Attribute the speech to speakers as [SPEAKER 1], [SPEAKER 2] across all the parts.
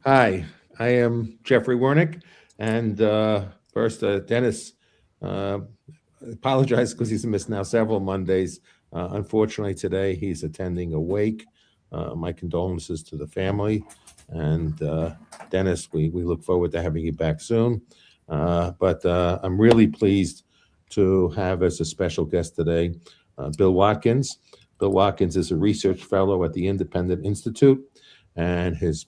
[SPEAKER 1] Hi, I am Jeffrey Wernick, and first, Dennis uh, apologized because he's missed now several Mondays. Unfortunately, today he's attending a wake. My condolences to the family, and Dennis, we look forward to having you back soon. But I'm really pleased to have as a special guest today Bill Watkins. Bill Watkins is a research fellow at the Independent Institute, and his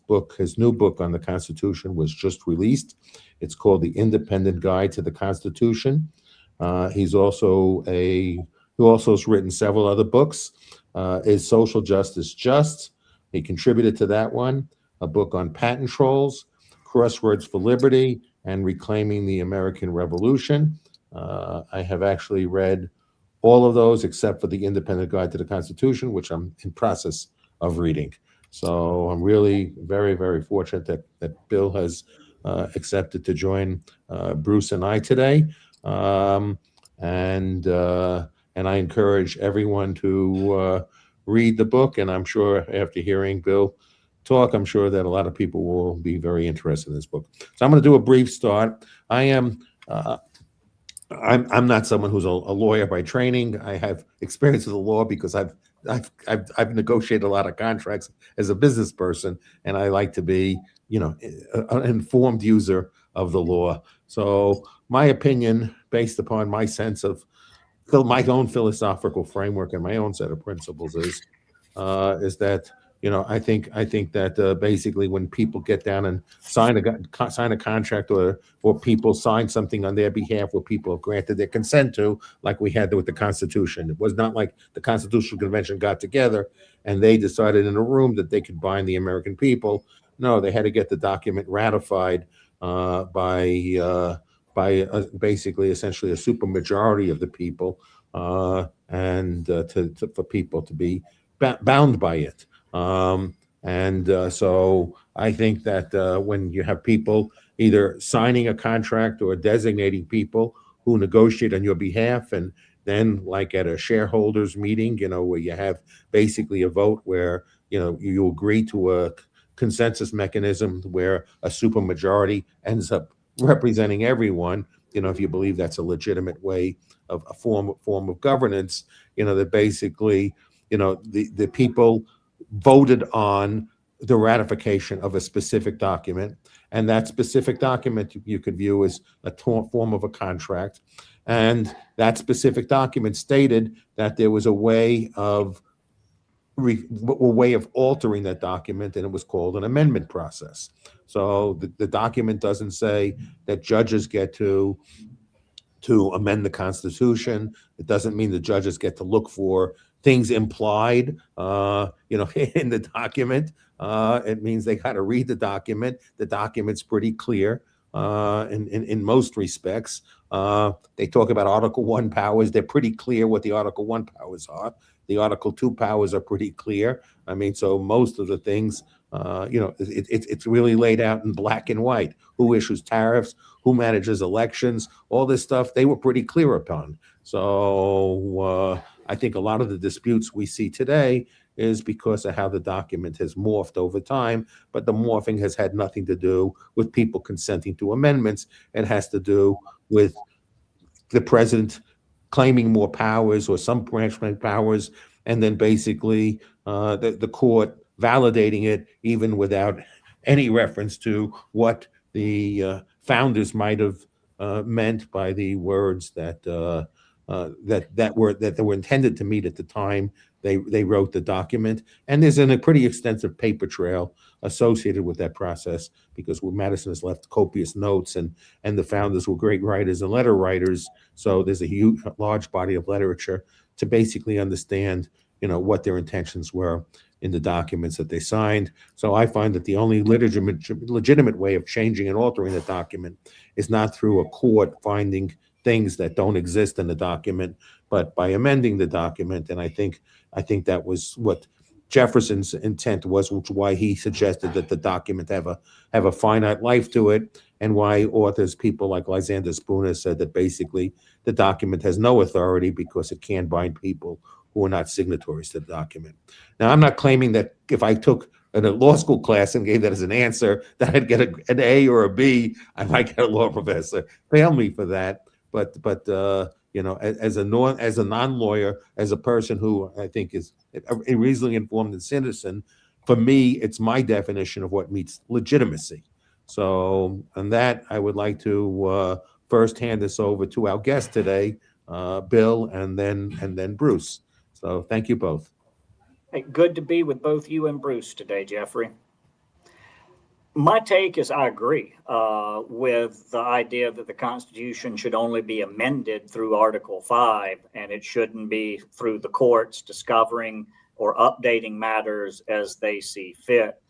[SPEAKER 1] new book on the Constitution was just released. It's called The Independent Guide to the Constitution. He's also a who also has written several other books. Is Social Justice Just? He contributed to that one. A book on patent trolls, Crosswords for Liberty, and Reclaiming the American Revolution. I have actually read all of those except for the Independent Guide to the Constitution, which I'm in process of reading. So I'm really very, very fortunate that Bill has accepted to join Bruce and I today. Um, and and I encourage everyone to read the book. And I'm sure after hearing Bill talk, I'm sure that a lot of people will be very interested in this book. So I'm going to do a brief start. I am. I'm not someone who's a lawyer by training. I have experience with the law because I've negotiated a lot of contracts as a business person, and I like to be, an informed user of the law. So my opinion, based upon my sense of my own philosophical framework and my own set of principles, is that I think that basically when people get down and sign a contract, or people sign something on their behalf where people have granted their consent to, like we had with the Constitution. It was not like the Constitutional Convention got together and they decided in a room that they could bind the American people. No, they had to get the document ratified by basically essentially a supermajority of the people, and for people to be bound by it. And so I think that when you have people either signing a contract or designating people who negotiate on your behalf, and then like at a shareholders meeting, where you have basically a vote where you agree to a consensus mechanism where a supermajority ends up representing everyone. If you believe that's a legitimate way of a form of governance, that basically the people voted on the ratification of a specific document, and that specific document you could view as a form of a contract, and that specific document stated that there was a way of altering that document, and it was called an amendment process. So the document doesn't say that judges get to amend the Constitution. It doesn't mean the judges get to look for things implied, in the document. It means they got to read the document. The document's pretty clear in most respects. They talk about Article 1 powers. They're pretty clear what the Article 1 powers are. The Article 2 powers are pretty clear. I mean, so most of the things, it's really laid out in black and white. Who issues tariffs? Who manages elections? All this stuff they were pretty clear upon. So I think a lot of the disputes we see today is because of how the document has morphed over time, but the morphing has had nothing to do with people consenting to amendments. It has to do with the president claiming more powers or some branch powers, and then basically the court validating it even without any reference to what the founders might have meant by the words that were intended to meet at the time they wrote the document. And there's a pretty extensive paper trail associated with that process, because Madison has left copious notes, and the founders were great writers and letter writers. So there's a large body of literature to basically understand, what their intentions were in the documents that they signed. So I find that the only legitimate way of changing and altering the document is not through a court finding things that don't exist in the document, but by amending the document. And I think that was what Jefferson's intent was, which is why he suggested that the document have a finite life to it, and why authors, people like Lysander Spooner, said that basically the document has no authority because it can't bind people who are not signatories to the document. Now, I'm not claiming that if I took in a law school class and gave that as an answer, that I'd get an A or a B, I might get a law professor. Fail me for that. But as a non-lawyer, as a person who I think is a reasonably informed citizen, for me, it's my definition of what meets legitimacy. So, on that, I would like to first hand this over to our guest today, Bill, and then Bruce. So, thank you both.
[SPEAKER 2] Hey, good to be with both you and Bruce today, Jeffrey. My take is I agree with the idea that the Constitution should only be amended through Article 5, and it shouldn't be through the courts discovering or updating matters as they see fit.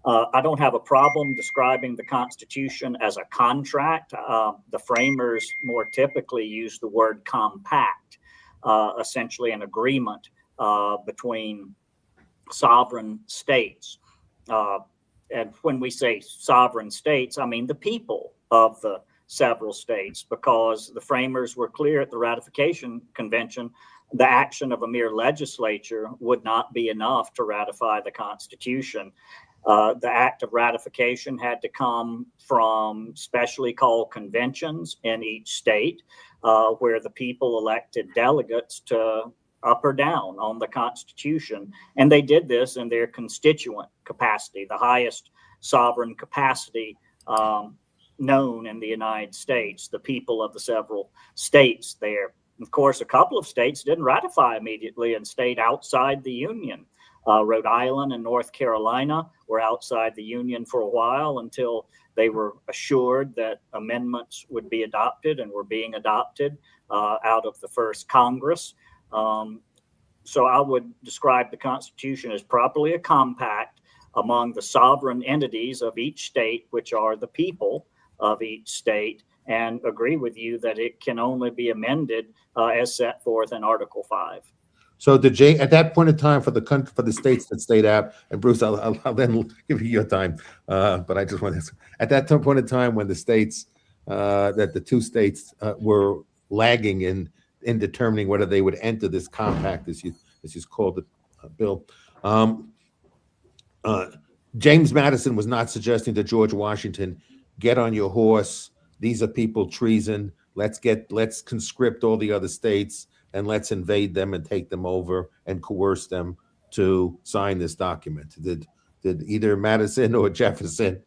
[SPEAKER 2] I don't have a problem describing the Constitution as a contract. The framers more typically use the word compact, essentially an agreement between sovereign states. And when we say sovereign states, I mean the people of the several states, because the framers were clear at the ratification convention, the action of a mere legislature would not be enough to ratify the Constitution. The act of ratification had to come from specially called conventions in each state, where the people elected delegates to up or down on the Constitution. And they did this in their constituent capacity, the highest sovereign capacity known in the United States, the people of the several states there. Of course, a couple of states didn't ratify immediately and stayed outside the Union. Rhode Island and North Carolina were outside the Union for a while until they were assured that amendments would be adopted and were being adopted out of the first Congress. So I would describe the Constitution as properly a compact among the sovereign entities of each state, which are the people of each state, and agree with you that it can only be amended as set forth in Article 5.
[SPEAKER 1] So at that point in time for the states that stayed out, and Bruce, I'll then give you your time, but I just want to, at that point in time when the states, that the two states were lagging in determining whether they would enter this compact, as you called it, Bill. James Madison was not suggesting to George Washington, get on your horse. These are people treason. Let's conscript all the other states and let's invade them and take them over and coerce them to sign this document. Did either Madison or Jefferson,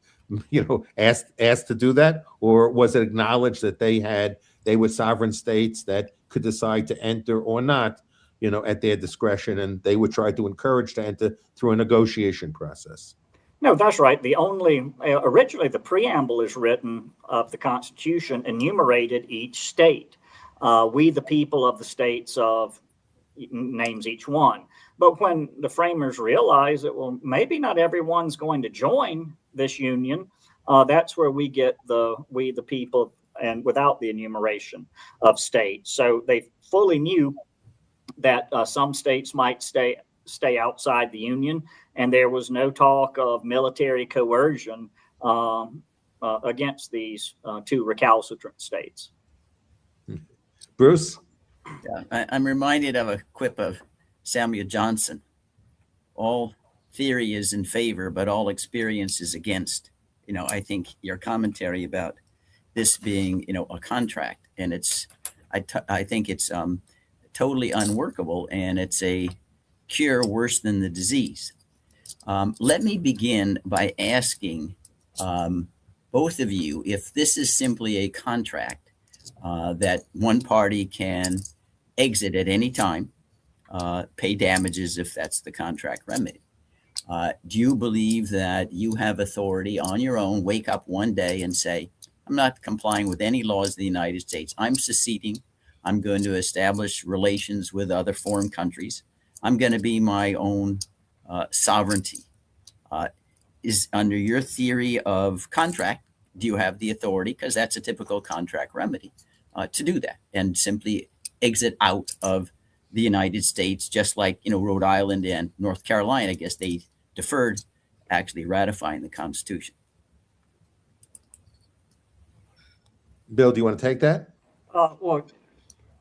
[SPEAKER 1] asked to do that, or was it acknowledged that they were sovereign states that could decide to enter or not, at their discretion, and they would try to encourage to enter through a negotiation process?
[SPEAKER 2] No, that's right. Originally the preamble is written of the Constitution enumerated each state. We, the people of the states of, names each one. But when the framers realized that, well, maybe not everyone's going to join this union, that's where we get we, the people, and without the enumeration of states. So they fully knew that some states might stay outside the union, and there was no talk of military coercion against these two recalcitrant states.
[SPEAKER 1] Bruce?
[SPEAKER 3] Yeah, I'm reminded of a quip of Samuel Johnson. All theory is in favor, but all experience is against. I think your commentary about this being, a contract, and I think it's totally unworkable, and it's a cure worse than the disease. Let me begin by asking both of you if this is simply a contract that one party can exit at any time, pay damages if that's the contract remedy. Do you believe that you have authority on your own, wake up one day and say, I'm not complying with any laws of the United States. I'm seceding. I'm going to establish relations with other foreign countries. I'm going to be my own sovereignty. Is under your theory of contract, do you have the authority, because that's a typical contract remedy, to do that and simply exit out of the United States, just like, Rhode Island and North Carolina? I guess they deferred actually ratifying the Constitution.
[SPEAKER 1] Bill, do you want to take that?
[SPEAKER 2] Well,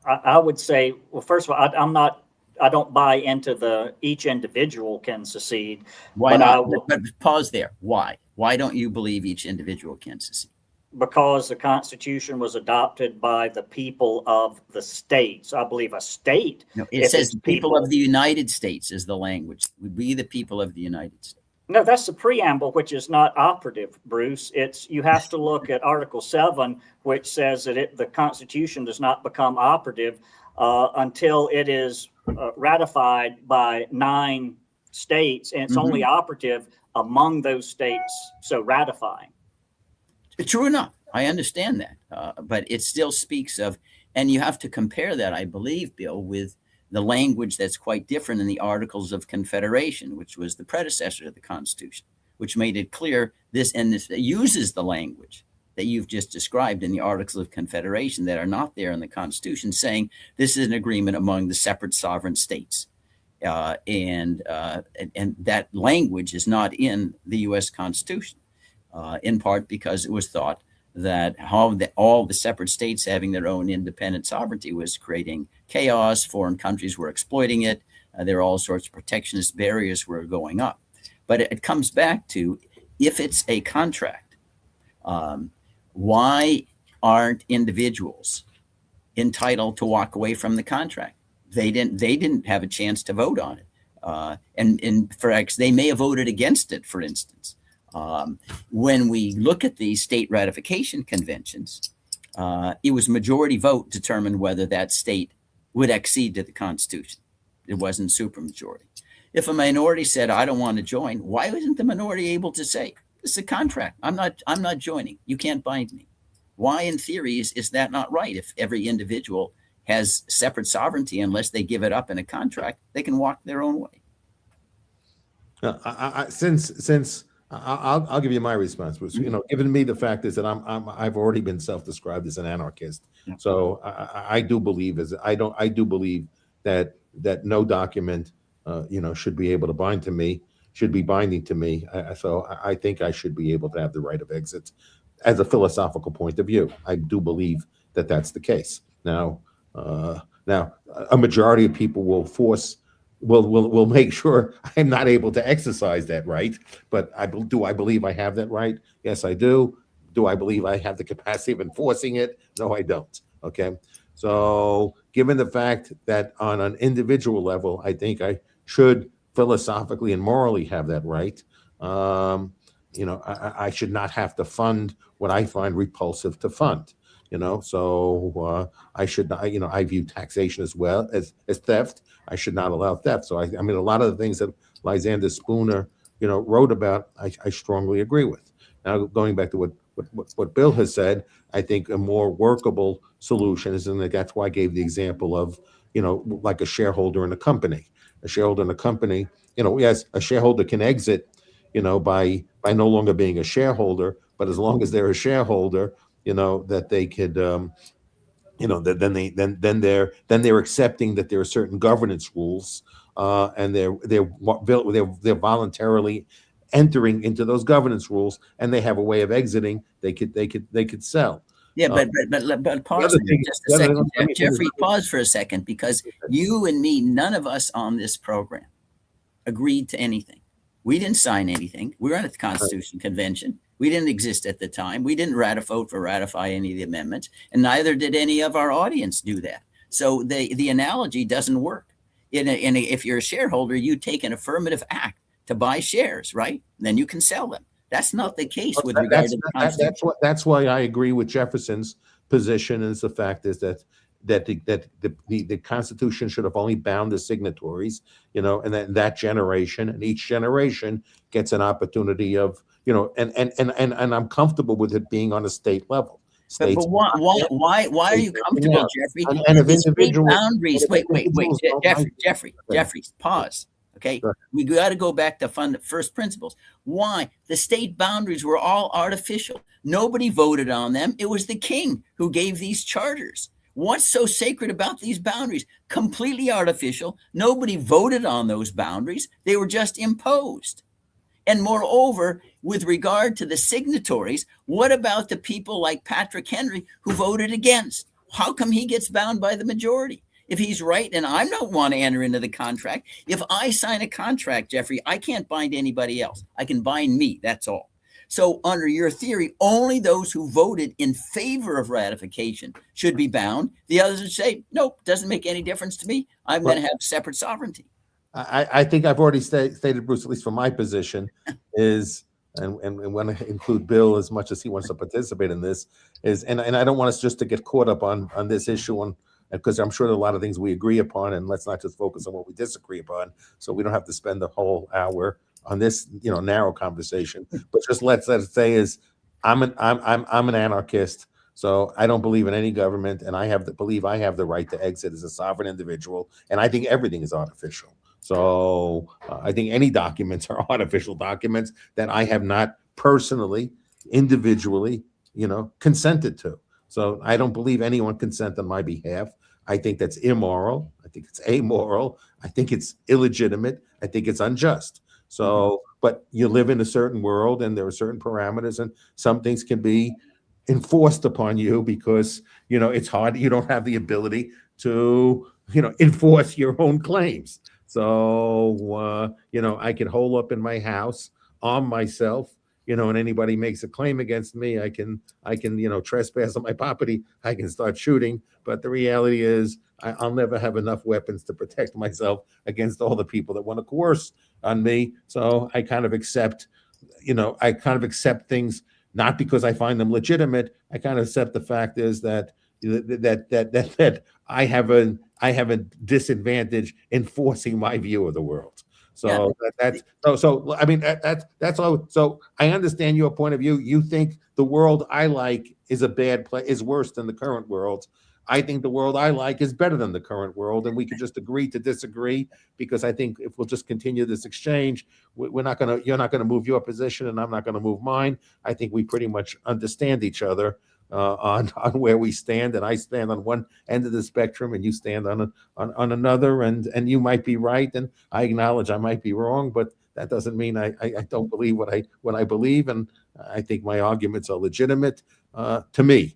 [SPEAKER 2] I would say, well, first of all, I'm not I don't buy into the each individual can secede.
[SPEAKER 3] Why
[SPEAKER 2] but I
[SPEAKER 3] not?
[SPEAKER 2] will,
[SPEAKER 3] But pause there. Why? Why don't you believe each individual can secede?
[SPEAKER 2] because the Constitution was adopted by the people of the states. I believe a state.
[SPEAKER 3] No, it
[SPEAKER 2] if
[SPEAKER 3] says
[SPEAKER 2] it's
[SPEAKER 3] the people of the United States is the language. We the people of the United States.
[SPEAKER 2] No, that's the preamble, which is not operative, Bruce. You have to look at Article 7, which says that the Constitution does not become operative until it is ratified by 9 states, and it's only operative among those states, so ratifying.
[SPEAKER 3] True enough. I understand that. But it still speaks of, and you have to compare that, I believe, Bill, with the language that's quite different in the Articles of Confederation, which was the predecessor to the Constitution, which made it clear this uses the language that you've just described in the Articles of Confederation that are not there in the Constitution, saying this is an agreement among the separate sovereign states. And that language is not in the U.S. Constitution, in part because it was thought that all the separate states having their own independent sovereignty was creating chaos. Foreign countries were exploiting it. There are all sorts of protectionist barriers were going up. But it comes back to, if it's a contract, why aren't individuals entitled to walk away from the contract? They didn't have a chance to vote on it. And for they may have voted against it, for instance. When we look at the state ratification conventions, it was majority vote determined whether that state would accede to the Constitution. It wasn't supermajority. If a minority said, I don't want to join, why isn't the minority able to say, this is a contract, I'm not joining, you can't bind me? Why, in theory, is that not right? If every individual has separate sovereignty, unless they give it up in a contract, they can walk their own way.
[SPEAKER 1] I'll give you my response, Bruce. Given me the fact is that I've already been self-described as an anarchist. Yeah. So I do believe that no document, should be able to bind to me, should be binding to me. So I think I should be able to have the right of exit as a philosophical point of view. I do believe that that's the case. Now, a majority of people will make sure I'm not able to exercise that right. But do I believe I have that right? Yes, I do. Do I believe I have the capacity of enforcing it? No, I don't. Okay. So given the fact that on an individual level, I think I should philosophically and morally have that right. I should not have to fund what I find repulsive to fund. So I should not, I view taxation as well as theft. I should not allow theft. So I mean, a lot of the things that Lysander Spooner, wrote about, I strongly agree with. Now, going back to what Bill has said, I think a more workable solution is, and that's why I gave the example of, like a shareholder in a company. A shareholder in a company, yes, a shareholder can exit, by no longer being a shareholder, but as long as they're a shareholder, that they could, then they're accepting that there are certain governance rules, and they're voluntarily entering into those governance rules, and they have a way of exiting. They could sell.
[SPEAKER 3] Yeah, but pause just a second, Jeffrey. Pause for a second, because you and me, none of us on this program agreed to anything. We didn't sign anything. We weren't at the Constitution Convention. We didn't exist at the time. We didn't ratify any of the amendments, and neither did any of our audience do that. So the analogy doesn't work. If you're a shareholder, you take an affirmative act to buy shares, right? Then you can sell them. That's not the case with regard to the Constitution.
[SPEAKER 1] That's why I agree with Jefferson's position. Is the fact is that the Constitution should have only bound the signatories, and then that generation, and each generation gets an opportunity of, and I'm comfortable with it being on a state level.
[SPEAKER 3] But why are you comfortable, Jeffrey?
[SPEAKER 1] And
[SPEAKER 3] the state boundaries. Wait, Jeffrey, pause. Okay, sure. We got to go back to first principles. Why? The state boundaries were all artificial. Nobody voted on them. It was the king who gave these charters. What's so sacred about these boundaries? Completely artificial. Nobody voted on those boundaries. They were just imposed. And moreover, with regard to the signatories, what about the people like Patrick Henry who voted against? How come he gets bound by the majority? If he's right and I don't want to enter into the contract, if I sign a contract, Jeffrey, I can't bind anybody else. I can bind me. That's all. So under your theory, only those who voted in favor of ratification should be bound. The others would say, nope, doesn't make any difference to me. I'm going to have separate sovereignty.
[SPEAKER 1] I think I've already stated, Bruce, at least from my position, is, and when I include Bill as much as he wants to participate in this, is, and I don't want us just to get caught up on this issue, because I'm sure there are a lot of things we agree upon, and let's not just focus on what we disagree upon, so we don't have to spend the whole hour on this, narrow conversation. But just let's say is, I'm an anarchist, so I don't believe in any government, and I believe I have the right to exit as a sovereign individual, and I think everything is artificial. So I think any documents are artificial documents that I have not personally, individually, consented to. So I don't believe anyone consent on my behalf. I think that's immoral. I think it's amoral. I think it's illegitimate. I think it's unjust. So, but you live in a certain world, and there are certain parameters, and some things can be enforced upon you because, it's hard. You don't have the ability to, enforce your own claims. So, I can hole up in my house, arm myself, and anybody makes a claim against me, I can, trespass on my property. I can start shooting. But the reality is I'll never have enough weapons to protect myself against all the people that want to coerce on me. So I kind of accept, things, not because I find them legitimate. I kind of accept the fact is that I have a disadvantage in forcing my view of the world. So that's all. So I understand your point of view. You think the world I like is a bad place, is worse than the current world. I think the world I like is better than the current world, and we could just agree to disagree, because I think if we'll just continue this exchange, you're not gonna move your position, and I'm not gonna move mine. I think we pretty much understand each other on where we stand, and I stand on one end of the spectrum, and you stand on another, and you might be right, and I acknowledge I might be wrong, but that doesn't mean I don't believe what I believe, and I think my arguments are legitimate to me,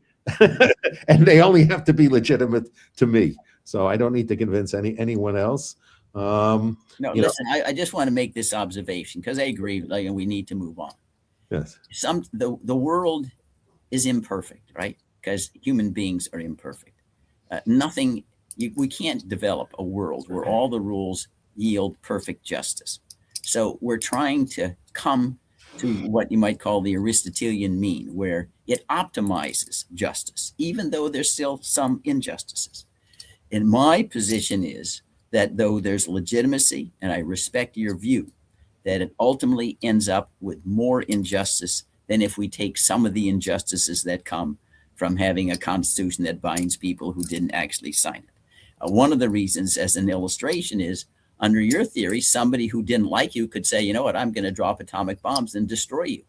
[SPEAKER 1] and they only have to be legitimate to me. So I don't need to convince anyone else.
[SPEAKER 3] No, listen, I just want to make this observation, because I agree, we need to move on.
[SPEAKER 1] Yes.
[SPEAKER 3] The world is imperfect, right? Because human beings are imperfect. We can't develop a world where all the rules yield perfect justice. So we're trying to come to what you might call the Aristotelian mean, where it optimizes justice, even though there's still some injustices. And my position is that though there's legitimacy, and I respect your view, that it ultimately ends up with more injustice than if we take some of the injustices that come from having a constitution that binds people who didn't actually sign it. One of the reasons, as an illustration, is under your theory, somebody who didn't like you could say, you know what, I'm going to drop atomic bombs and destroy you.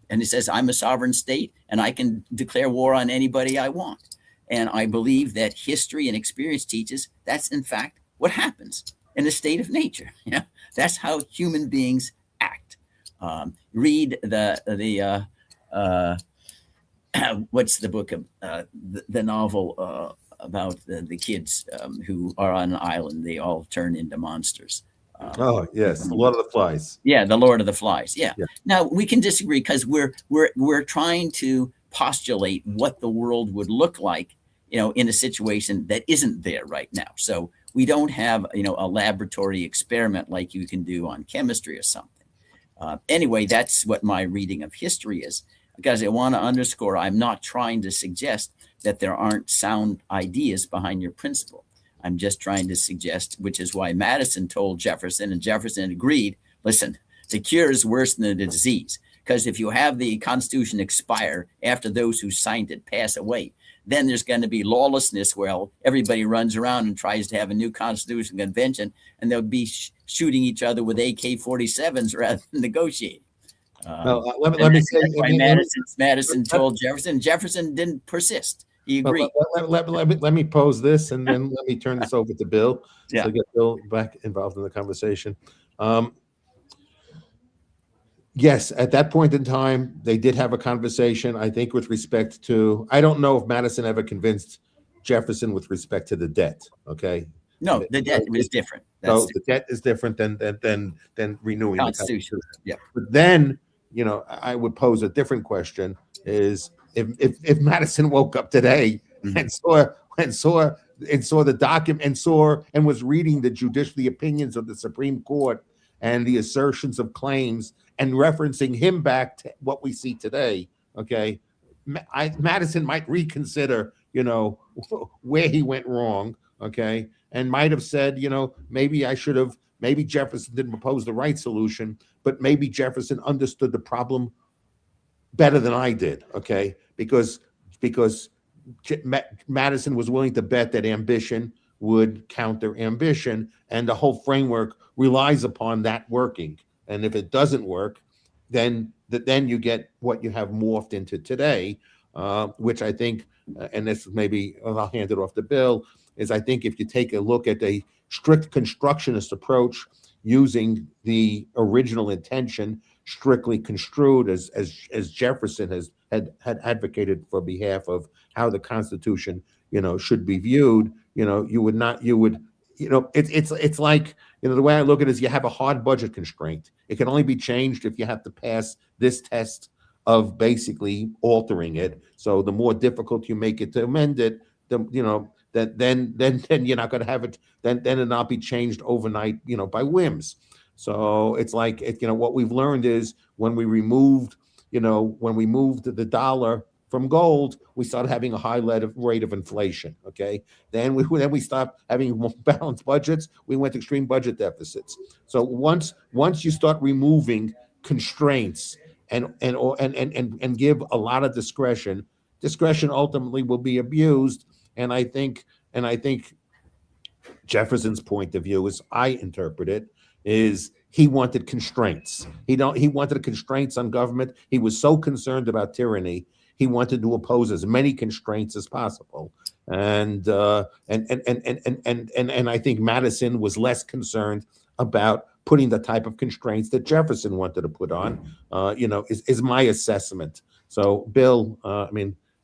[SPEAKER 3] And it says, I'm a sovereign state and I can declare war on anybody I want. And I believe that history and experience teaches that's in fact what happens in a state of nature. That's how human beings act. Read the what's the book of the novel about the kids who are on an island? They all turn into monsters.
[SPEAKER 1] Oh yes, The Lord of the Flies.
[SPEAKER 3] Yeah, The Lord of the Flies. Yeah.
[SPEAKER 1] Yeah.
[SPEAKER 3] Now we can disagree because we're trying to postulate what the world would look like, in a situation that isn't there right now. So we don't have, a laboratory experiment like you can do on chemistry or something. Anyway, that's what my reading of history is, because I want to underscore, I'm not trying to suggest that there aren't sound ideas behind your principle. I'm just trying to suggest, which is why Madison told Jefferson, and Jefferson agreed, listen, the cure is worse than the disease, because if you have the Constitution expire after those who signed it pass away, then there's going to be lawlessness where everybody runs around and tries to have a new constitution convention, and they'll be shooting each other with AK-47s rather than negotiating.
[SPEAKER 1] Let me say
[SPEAKER 3] why Madison told Jefferson. Jefferson didn't persist. He agreed.
[SPEAKER 1] Let me pose this, and then let me turn this over to Bill.
[SPEAKER 3] Yeah.
[SPEAKER 1] So get Bill back involved in the conversation. Yes, at that point in time, they did have a conversation, I think, with respect to, I don't know if Madison ever convinced Jefferson with respect to the debt. Okay.
[SPEAKER 3] No, the debt was different.
[SPEAKER 1] So the debt is different than renewing the
[SPEAKER 3] Constitution.
[SPEAKER 1] Constitution.
[SPEAKER 3] Yeah.
[SPEAKER 1] But then, I would pose a different question: is if Madison woke up today and saw the document and was reading the opinions of the Supreme Court and the assertions of claims and referencing him back to what we see today, okay, Madison might reconsider, where he went wrong, okay, and might have said, maybe Jefferson didn't propose the right solution, but maybe Jefferson understood the problem better than I did, okay, because Madison was willing to bet that ambition would counter ambition, and the whole framework relies upon that working. And if it doesn't work, then you get what you have morphed into today, which I think, and this maybe I'll hand it off to Bill, is I think if you take a look at a strict constructionist approach using the original intention strictly construed as Jefferson had advocated for behalf of how the Constitution should be viewed, it's like, the way I look at it is you have a hard budget constraint. It can only be changed if you have to pass this test of basically altering it. So the more difficult you make it to amend it, then you're not going to have it. Then it'll not be changed overnight, by whims. So it's like what we've learned is when we moved the dollar from gold, we started having a high rate of inflation. Okay, then we stopped having balanced budgets. We went to extreme budget deficits. So once you start removing constraints and give a lot of discretion ultimately will be abused. And I think Jefferson's point of view, as I interpret it, is he wanted constraints. He wanted constraints on government. He was so concerned about tyranny. He wanted to oppose as many constraints as possible. And I think Madison was less concerned about putting the type of constraints that Jefferson wanted to put on, is my assessment. So Bill,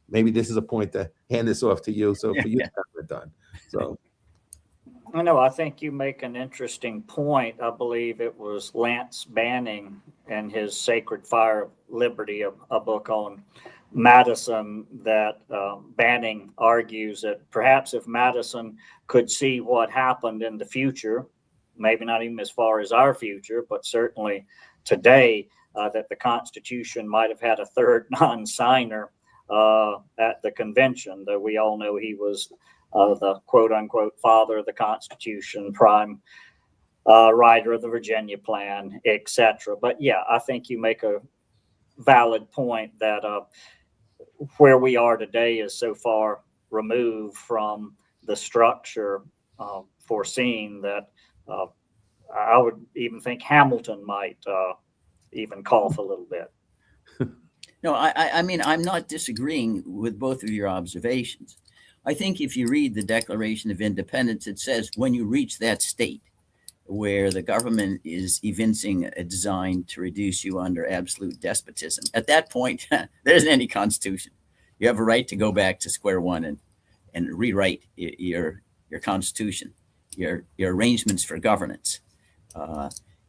[SPEAKER 1] maybe this is a point to hand this off to you. So for you to comment on. So.
[SPEAKER 2] I think you make an interesting point. I believe it was Lance Banning and his Sacred Fire of Liberty, a book on Madison, that Banning argues that perhaps if Madison could see what happened in the future, maybe not even as far as our future, but certainly today, that the Constitution might have had a third non-signer at the convention, though we all know he was the quote-unquote father of the Constitution, prime writer of the Virginia Plan, etc. But yeah, I think you make a valid point that where we are today is so far removed from the structure foreseen that I would even think Hamilton might even cough a little bit.
[SPEAKER 3] No, I mean, I'm not disagreeing with both of your observations. I think if you read the Declaration of Independence, it says when you reach that state where the government is evincing a design to reduce you under absolute despotism, at that point, there isn't any constitution. You have a right to go back to square one and rewrite your constitution, your arrangements for governance,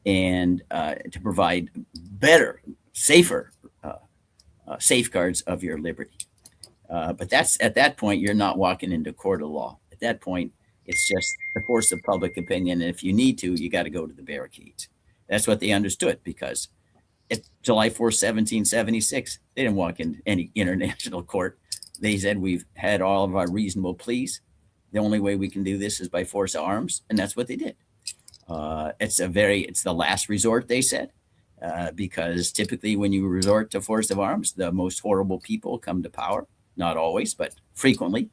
[SPEAKER 3] and to provide better, safer safeguards of your liberty. But that's at that point, you're not walking into a court of law. At that point, it's just the force of public opinion. And if you need to, you got to go to the barricades. That's what they understood, because at July 4th, 1776, they didn't walk into any international court. They said, we've had all of our reasonable pleas. The only way we can do this is by force of arms. And that's what they did. It's the last resort, they said, because typically when you resort to force of arms, the most horrible people come to power. Not always, but frequently.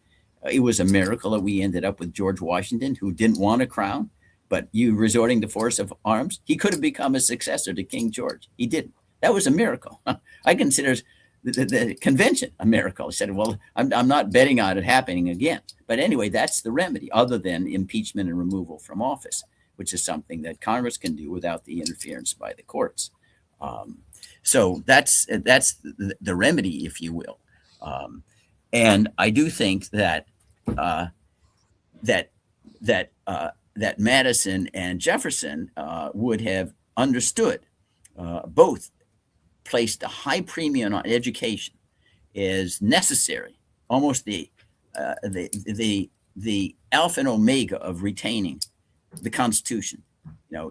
[SPEAKER 3] It was a miracle that we ended up with George Washington, who didn't want a crown, but you resorting to force of arms, he could have become a successor to King George. He didn't. That was a miracle. I consider the convention a miracle. I said, well, I'm not betting on it happening again. But anyway, that's the remedy, other than impeachment and removal from office, which is something that Congress can do without the interference by the courts. So that's the remedy, if you will. And I do think that that Madison and Jefferson would have understood. Both placed a high premium on education is necessary, almost the alpha and omega of retaining the Constitution,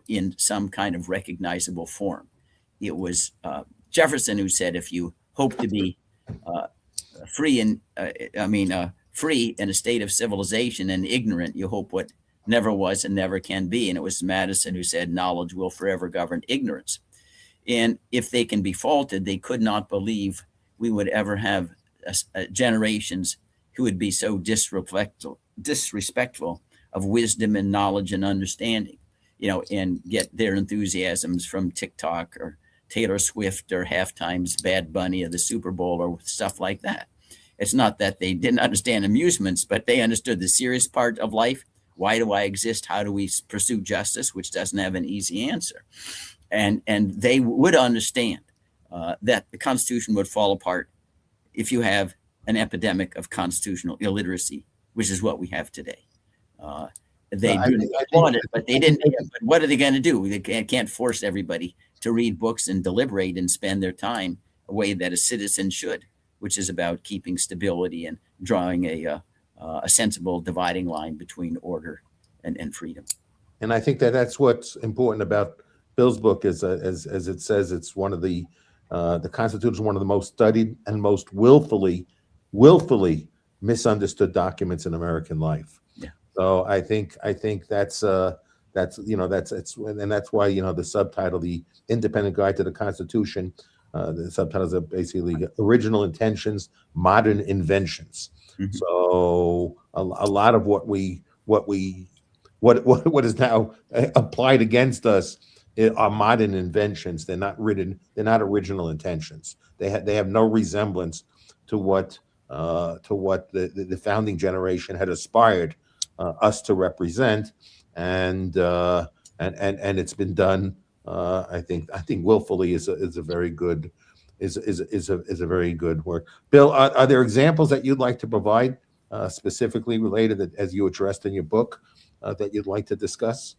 [SPEAKER 3] in some kind of recognizable form. It was Jefferson who said, if you hope to be free in a state of civilization and ignorant, you hope what never was and never can be. And it was Madison who said, knowledge will forever govern ignorance. And if they can be faulted, they could not believe we would ever have generations who would be so disrespectful of wisdom and knowledge and understanding, and get their enthusiasms from TikTok or Taylor Swift or Halftime's Bad Bunny of the Super Bowl or stuff like that. It's not that they didn't understand amusements, but they understood the serious part of life. Why do I exist? How do we pursue justice, which doesn't have an easy answer? And they would understand that the Constitution would fall apart if you have an epidemic of constitutional illiteracy, which is what we have today. They want it, but they didn't. But what are they going to do? They can't force everybody to read books and deliberate and spend their time a way that a citizen should, which is about keeping stability and drawing a sensible dividing line between order and freedom.
[SPEAKER 1] And I think that's what's important about Bill's book, is as it says, it's one of the Constitution is one of the most studied and most willfully misunderstood documents in American life.
[SPEAKER 3] Yeah.
[SPEAKER 1] So I think that's and that's why the subtitle, The Independent Guide to the Constitution, the subtitles are basically Original Intentions, Modern Inventions. Mm-hmm. So a lot of what is now applied against us are modern inventions. They're not original intentions. They have no resemblance to what the founding generation had aspired us to represent, and it's been done. I think willfully is a very good word. Bill, are there examples that you'd like to provide specifically related, as you addressed in your book, that you'd like to discuss?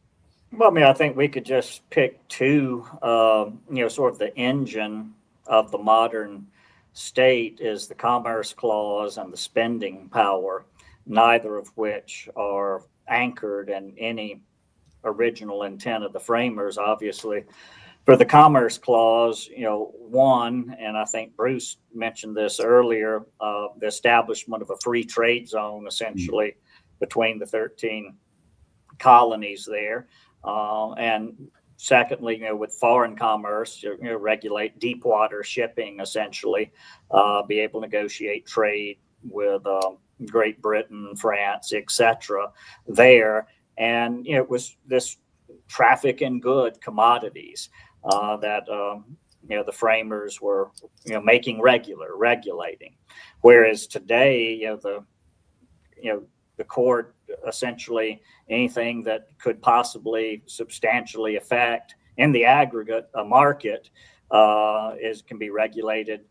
[SPEAKER 2] Well, I think we could just pick two. Sort of the engine of the modern state is the Commerce Clause and the spending power, neither of which are anchored in any original intent of the framers. Obviously, for the Commerce Clause, one, and I think Bruce mentioned this earlier, the establishment of a free trade zone, essentially, between the 13 colonies there. And secondly, with foreign commerce, regulate deep water shipping, essentially, be able to negotiate trade with Great Britain, France, etc. there. And it was this traffic in good commodities that the framers were making regulating. Whereas today, the court essentially anything that could possibly substantially affect in the aggregate a market can be regulated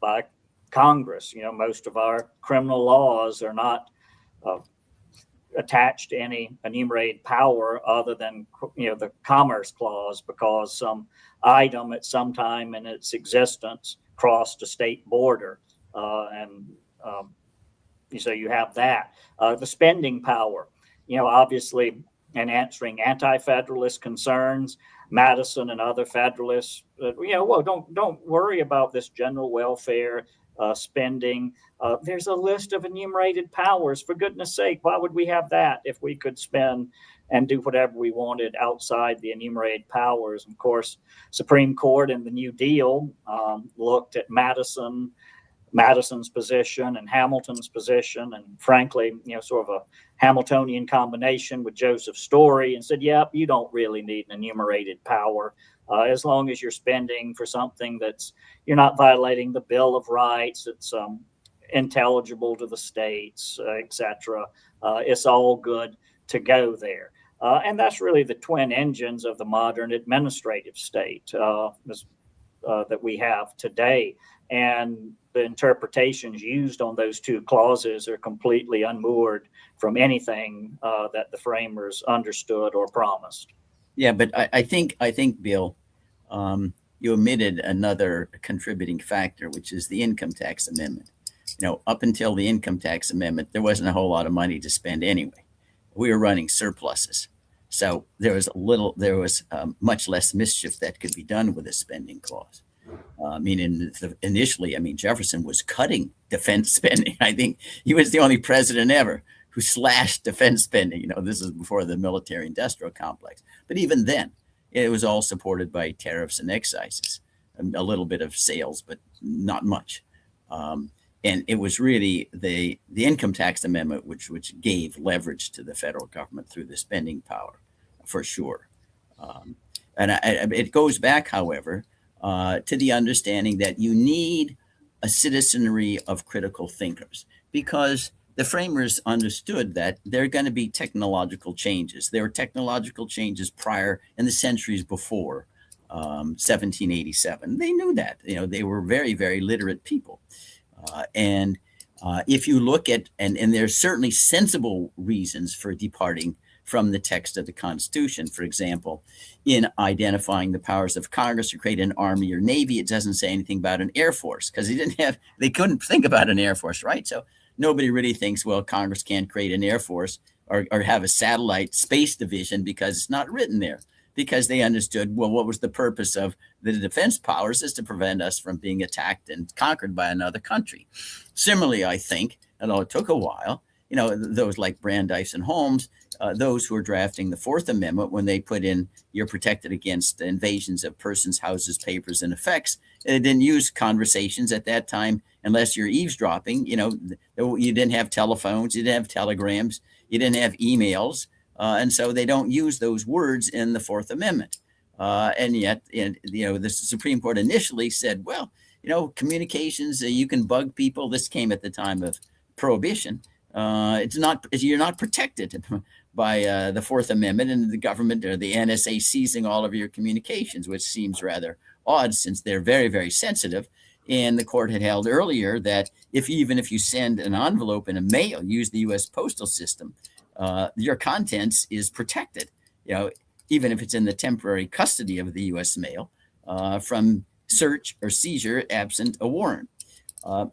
[SPEAKER 2] by Congress. Most of our criminal laws are not attached to any enumerated power other than the Commerce Clause, because some item at some time in its existence crossed a state border, so you have that. The spending power, obviously, in answering anti-federalist concerns, Madison and other Federalists, don't worry about this general welfare spending. There's a list of enumerated powers. For goodness sake, why would we have that if we could spend and do whatever we wanted outside the enumerated powers? And of course, Supreme Court in the New Deal looked at Madison's position and Hamilton's position, and frankly, sort of a Hamiltonian combination with Joseph Story, and said, yep, you don't really need an enumerated power as long as you're spending for something you're not violating the Bill of Rights, it's intelligible to the states, etc. It's all good to go there. And that's really the twin engines of the modern administrative state that we have today. and the interpretations used on those two clauses are completely unmoored from anything that the framers understood or promised.
[SPEAKER 3] Yeah, but I think Bill, you omitted another contributing factor, which is the income tax amendment. Up until the income tax amendment, there wasn't a whole lot of money to spend anyway. We were running surpluses, so there was much less mischief that could be done with a spending clause. Initially, Jefferson was cutting defense spending. I think he was the only president ever who slashed defense spending. This is before the military-industrial complex. But even then, it was all supported by tariffs and excises, a little bit of sales, but not much. And it was really the income tax amendment which gave leverage to the federal government through the spending power, for sure. It goes back, however, to the understanding that you need a citizenry of critical thinkers, because the framers understood that there are going to be technological changes. There were technological changes prior in the centuries before 1787. They knew that. They were very, very literate people. If you look at, and there's certainly sensible reasons for departing from the text of the Constitution. For example, in identifying the powers of Congress to create an army or navy, it doesn't say anything about an air force, because they couldn't think about an air force, right? So nobody really thinks, well, Congress can't create an air force or have a satellite space division because it's not written there. Because they understood, well, what was the purpose of the defense powers is to prevent us from being attacked and conquered by another country. Similarly, I think, although it took a while, those like Brandeis and Holmes, those who were drafting the Fourth Amendment, when they put in, you're protected against invasions of persons, houses, papers, and effects, they didn't use conversations at that time unless you're eavesdropping. You didn't have telephones, you didn't have telegrams, you didn't have emails. And so they don't use those words in the Fourth Amendment. And yet, the Supreme Court initially said, well, communications, you can bug people. This came at the time of Prohibition. You're not protected by the Fourth Amendment and the government or the NSA seizing all of your communications, which seems rather odd since they're very, very sensitive. And the court had held earlier that even if you send an envelope in a mail, use the U.S. postal system, your contents is protected, even if it's in the temporary custody of the U.S. mail, from search or seizure absent a warrant.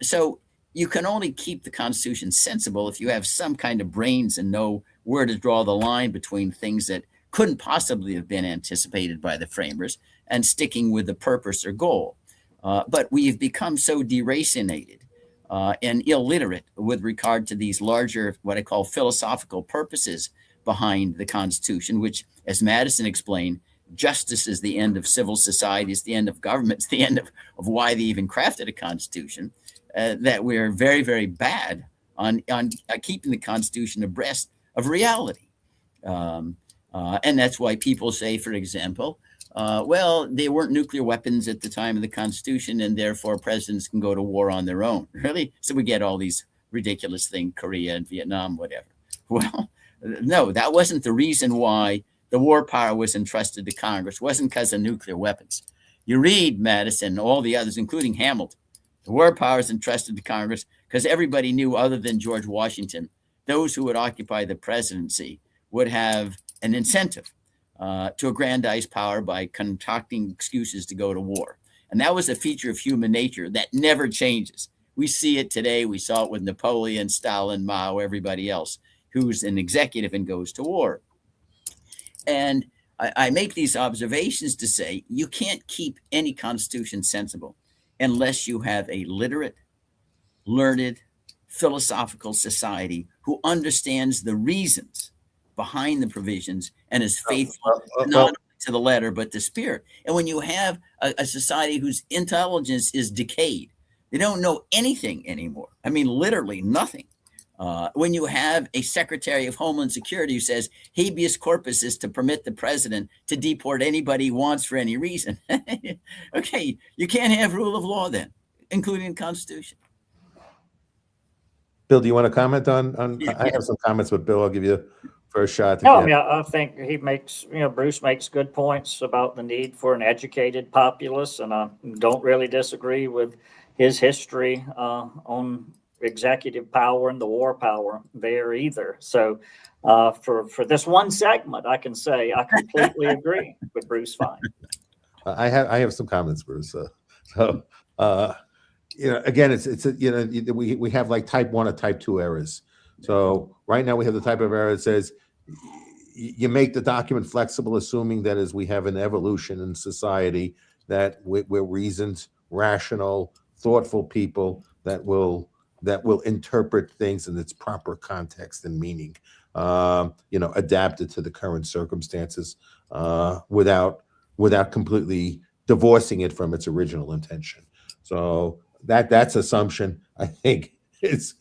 [SPEAKER 3] So you can only keep the Constitution sensible if you have some kind of brains and know where to draw the line between things that couldn't possibly have been anticipated by the framers and sticking with the purpose or goal. But we've become so deracinated and illiterate with regard to these larger, what I call philosophical purposes behind the Constitution, which, as Madison explained, justice is the end of civil society, it's the end of government, it's the end of why they even crafted a Constitution, that we're very, very bad on keeping the Constitution abreast of reality. And that's why people say, for example, well, there weren't nuclear weapons at the time of the Constitution, and therefore presidents can go to war on their own. Really? So we get all these ridiculous things, Korea and Vietnam, whatever. Well, no, that wasn't the reason why the war power was entrusted to Congress. It wasn't because of nuclear weapons. You read Madison and all the others, including Hamilton. The war power is entrusted to Congress because everybody knew, other than George Washington, those who would occupy the presidency would have an incentive to aggrandize power by concocting excuses to go to war. And that was a feature of human nature that never changes. We see it today. We saw it with Napoleon, Stalin, Mao, everybody else who's an executive and goes to war. And I make these observations to say you can't keep any Constitution sensible unless you have a literate, learned, philosophical society who understands the reasons behind the provisions and is faithful not only to the letter but the spirit. And when you have a society whose intelligence is decayed, they don't know anything anymore. I mean, literally nothing. When you have a Secretary of Homeland Security who says habeas corpus is to permit the president to deport anybody he wants for any reason, okay, you can't have rule of law then, including the Constitution.
[SPEAKER 1] Bill, do you want to comment on? I have some comments, but Bill, I'll give you first shot.
[SPEAKER 2] No, yeah, I think he makes, Bruce makes good points about the need for an educated populace, and I don't really disagree with, his history on executive power and the war power there either. So for this one segment, I can say I completely agree with Bruce Fein.
[SPEAKER 1] I have some comments, Bruce. Again, it's we have like type 1 or type 2 errors. So right now we have the type of error that says you make the document flexible, assuming that as we have an evolution in society, that we're reasoned, rational, thoughtful people that will interpret things in its proper context and meaning, adapted to the current circumstances, without completely divorcing it from its original intention. So that's assumption, I think, is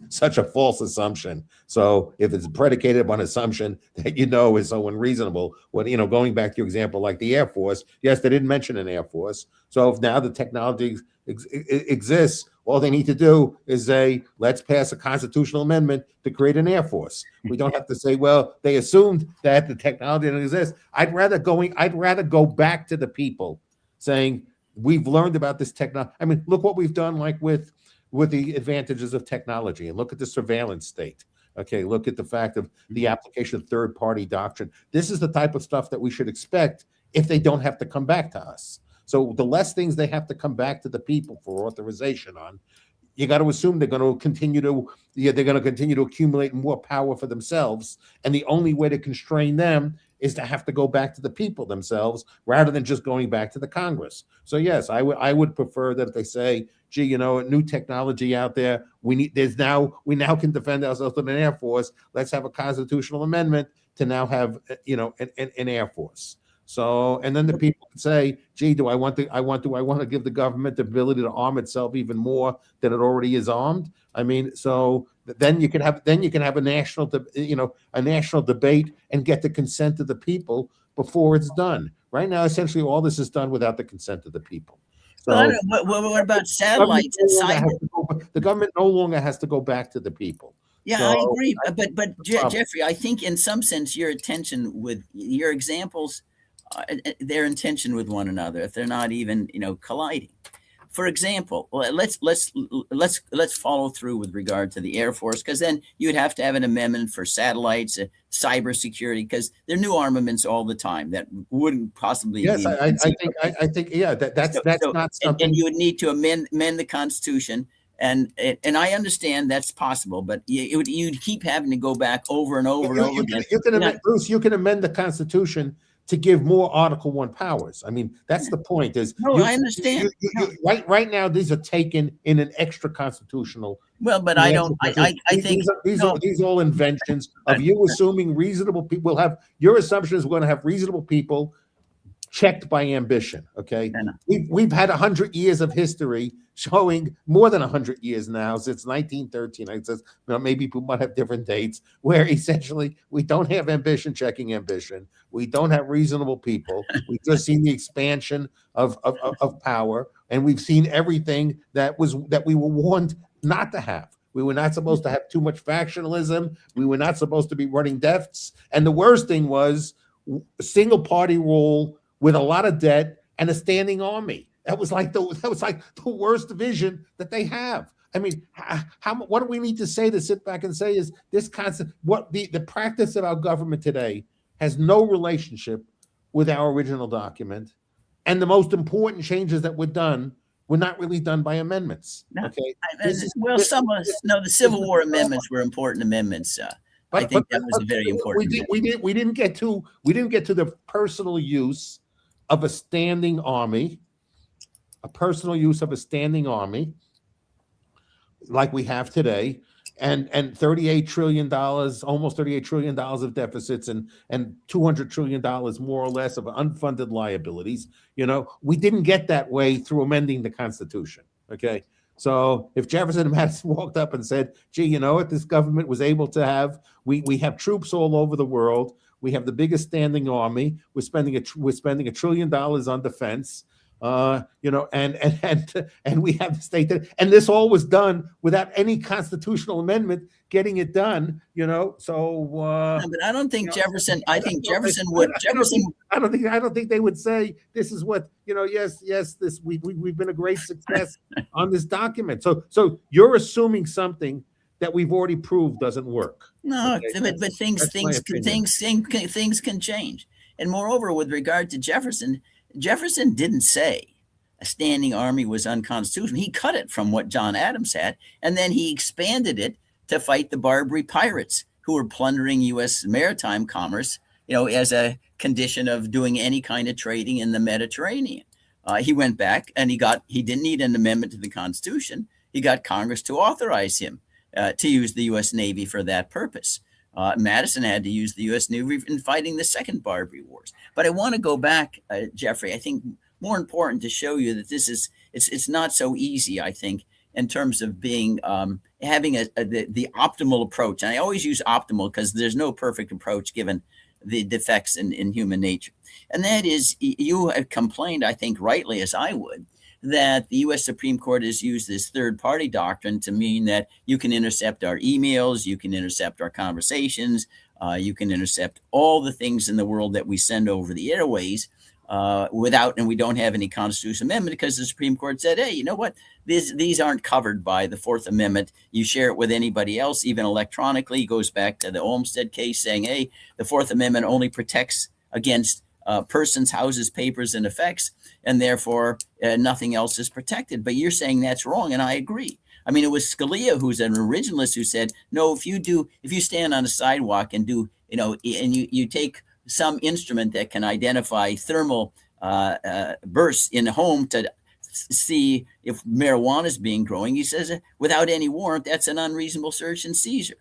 [SPEAKER 1] such a false assumption. So if it's predicated upon assumption that is so unreasonable, going back to your example, like the Air Force, yes, they didn't mention an Air Force. So if now the technology exists, all they need to do is say, let's pass a constitutional amendment to create an Air Force. We don't have to say, well, they assumed that the technology didn't exist. I'd rather go back to the people saying, we've learned about this technology. I mean, look what we've done, like with the advantages of technology, and look at the surveillance state. Okay, look at the fact of the application of third-party doctrine. This is the type of stuff that we should expect if they don't have to come back to us. So the less things they have to come back to the people for authorization on, you got to assume they're going to continue to accumulate more power for themselves, and the only way to constrain them is to have to go back to the people themselves rather than just going back to the Congress. So yes, I would prefer that if they say, gee, new technology out there, we now can defend ourselves with an Air Force. Let's have a constitutional amendment to now have an Air Force. So, and then the people can say, gee, do I want to give the government the ability to arm itself even more than it already is armed? I mean, so then you can have a national debate and get the consent of the people before it's done. Right now, essentially, all this is done without the consent of the people. So,
[SPEAKER 3] well, I don't know, what about satellites and cyber?
[SPEAKER 1] The government no longer has to go back to the people.
[SPEAKER 3] Yeah, so, I agree. But Jeffrey, I think in some sense your attention with your examples, they're in tension with one another if they're not even colliding. For example, let's follow through with regard to the Air Force, because then you would have to have an amendment for satellites, cybersecurity, because there are new armaments all the time that wouldn't possibly.
[SPEAKER 1] Yes, I think yeah, that's not something.
[SPEAKER 3] And you would need to amend the Constitution, and I understand that's possible, but you'd keep having to go back over and over and over again.
[SPEAKER 1] Bruce, you can amend the Constitution to give more Article 1 powers. I mean, that's the point.
[SPEAKER 3] I understand.
[SPEAKER 1] Right now, these are taken in an extra constitutional.
[SPEAKER 3] Well, but I don't. I think
[SPEAKER 1] these are all inventions of you assuming reasonable people will have. Your assumption is we're going to have reasonable people checked by ambition. Okay, we've had 100 years of history showing, more than 100 years now, since 1913. I says, maybe people might have different dates, where essentially we don't have ambition checking ambition. We don't have reasonable people. We've just seen the expansion of power, and we've seen everything that we were warned not to have. We were not supposed to have too much factionalism. We were not supposed to be running deaths. And the worst thing was a single party rule with a lot of debt and a standing army. That was like the worst vision that they have. I mean, what do we need to say to sit back and say is this concept? What the practice of our government today has no relationship with our original document, and the most important changes that were done were not really done by amendments. Okay.
[SPEAKER 3] The Civil War amendments were important amendments. I think that was a very important.
[SPEAKER 1] We didn't get to the personal use of a standing army. A personal use of a standing army like we have today, and $38 trillion, almost $38 trillion of deficits, and $200 trillion more or less of unfunded liabilities. We didn't get that way through amending the Constitution. Okay. So if Jefferson and Madison walked up and said, gee, you know what, this government was able to have, we have troops all over the world. We have the biggest standing army. We're spending $1 trillion on defense. and we have the state that, and this all was done without any constitutional amendment getting it done, So,
[SPEAKER 3] No, but I don't think Jefferson. I think Jefferson
[SPEAKER 1] I
[SPEAKER 3] would.
[SPEAKER 1] don't
[SPEAKER 3] Jefferson.
[SPEAKER 1] think, I don't think they would say this is what, yes, this we've been a great success on this document. So you're assuming something that we've already proved doesn't work.
[SPEAKER 3] No,
[SPEAKER 1] Okay,
[SPEAKER 3] but things can change. And moreover, with regard to Jefferson, Jefferson didn't say a standing army was unconstitutional. He cut it from what John Adams had, and then he expanded it to fight the Barbary pirates who were plundering U.S. maritime commerce, as a condition of doing any kind of trading in the Mediterranean. He went back and he didn't need an amendment to the Constitution. He got Congress to authorize him to use the U.S. Navy for that purpose. Madison had to use the U.S. Navy in fighting the Second Barbary Wars. But I want to go back, Jeffrey. I think more important to show you that it's not so easy, I think, in terms of being having the optimal approach. And I always use optimal because there's no perfect approach given the defects in human nature. And that is, you have complained, I think rightly as I would, that the U.S. Supreme Court has used this third-party doctrine to mean that you can intercept our emails, you can intercept our conversations, you can intercept all the things in the world that we send over the airways and we don't have any constitutional amendment because the Supreme Court said, hey, you know what? These aren't covered by the Fourth Amendment. You share it with anybody else, even electronically. It goes back to the Olmstead case saying, hey, the Fourth Amendment only protects against persons, houses, papers, and effects, and therefore nothing else is protected. But you're saying that's wrong, and I agree. I mean, it was Scalia, who's an originalist, who said, no, if you stand on a sidewalk and and you take some instrument that can identify thermal bursts in a home to see if marijuana is being grown, he says, without any warrant, that's an unreasonable search and seizure.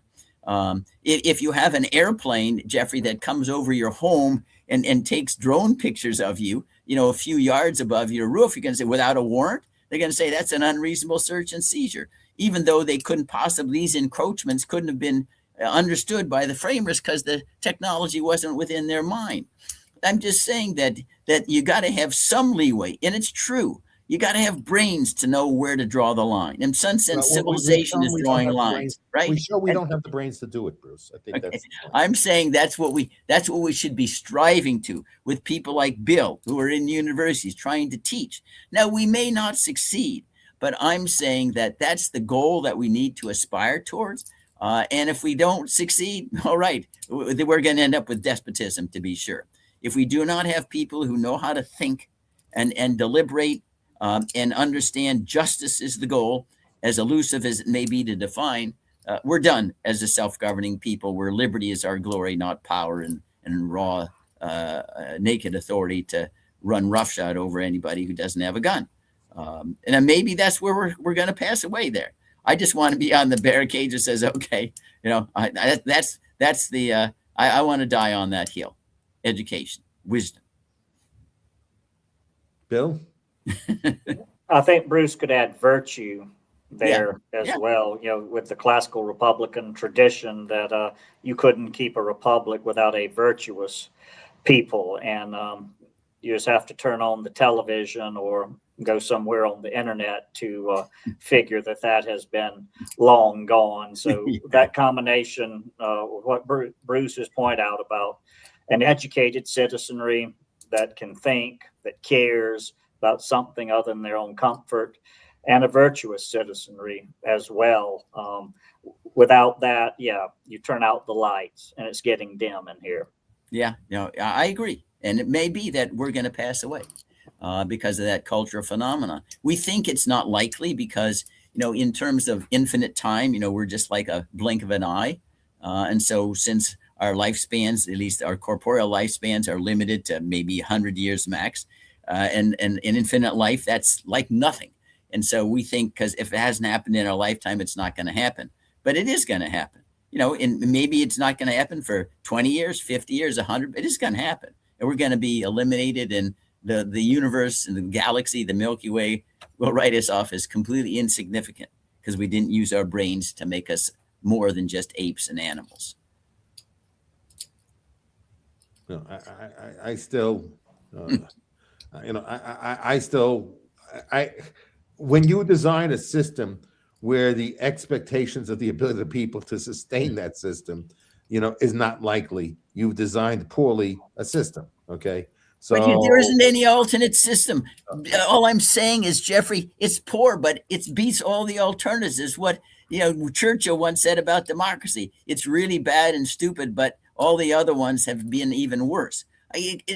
[SPEAKER 3] If you have an airplane, Jeffrey, that comes over your home and takes drone pictures of you, a few yards above your roof, you're going to say, without a warrant, they're going to say that's an unreasonable search and seizure, even though these encroachments couldn't have been understood by the framers because the technology wasn't within their mind. I'm just saying that you got to have some leeway, and it's true. You got to have brains to know where to draw the line. In some sense, civilization is drawing lines, right?
[SPEAKER 1] We show we don't have the brains to do it, Bruce. I think that's.
[SPEAKER 3] I'm saying that's what we should be striving to with people like Bill, who are in universities trying to teach. Now, we may not succeed, but I'm saying that that's the goal that we need to aspire towards. And if we don't succeed, all right, we're going to end up with despotism, to be sure. If we do not have people who know how to think and deliberate and understand justice is the goal, as elusive as it may be to define, we're done as a self-governing people where liberty is our glory, not power and raw, naked authority to run roughshod over anybody who doesn't have a gun. And then maybe that's where we're going to pass away there. I just want to be on the barricade that says, okay, I want to die on that hill. Education, wisdom.
[SPEAKER 1] Bill?
[SPEAKER 2] I think Bruce could add virtue there as well, with the classical Republican tradition that you couldn't keep a republic without a virtuous people. And you just have to turn on the television or go somewhere on the internet to figure that has been long gone. So that combination, what Bruce has pointed out about an educated citizenry that can think, that cares about something other than their own comfort, and a virtuous citizenry as well. Without that, you turn out the lights and it's getting dim in here.
[SPEAKER 3] Yeah, I agree. And it may be that we're going to pass away because of that cultural phenomena. We think it's not likely because, in terms of infinite time, we're just like a blink of an eye. And so since our lifespans, at least our corporeal lifespans, are limited to maybe 100 years max, and in infinite life, that's like nothing. And so we think because if it hasn't happened in our lifetime, it's not going to happen. But it is going to happen. And maybe it's not going to happen for 20 years, 50 years, 100. It is going to happen. And we're going to be eliminated, and the universe and the galaxy, the Milky Way, will write us off as completely insignificant because we didn't use our brains to make us more than just apes and animals.
[SPEAKER 1] No, I still, I still, I, when you design a system where the expectations of the ability of people to sustain that system, is not likely, you've designed poorly a system. Okay.
[SPEAKER 3] But
[SPEAKER 1] So
[SPEAKER 3] there isn't any alternate system. All I'm saying is, Jeffrey, it's poor, but it beats all the alternatives. What Churchill once said about democracy: it's really bad and stupid, but all the other ones have been even worse.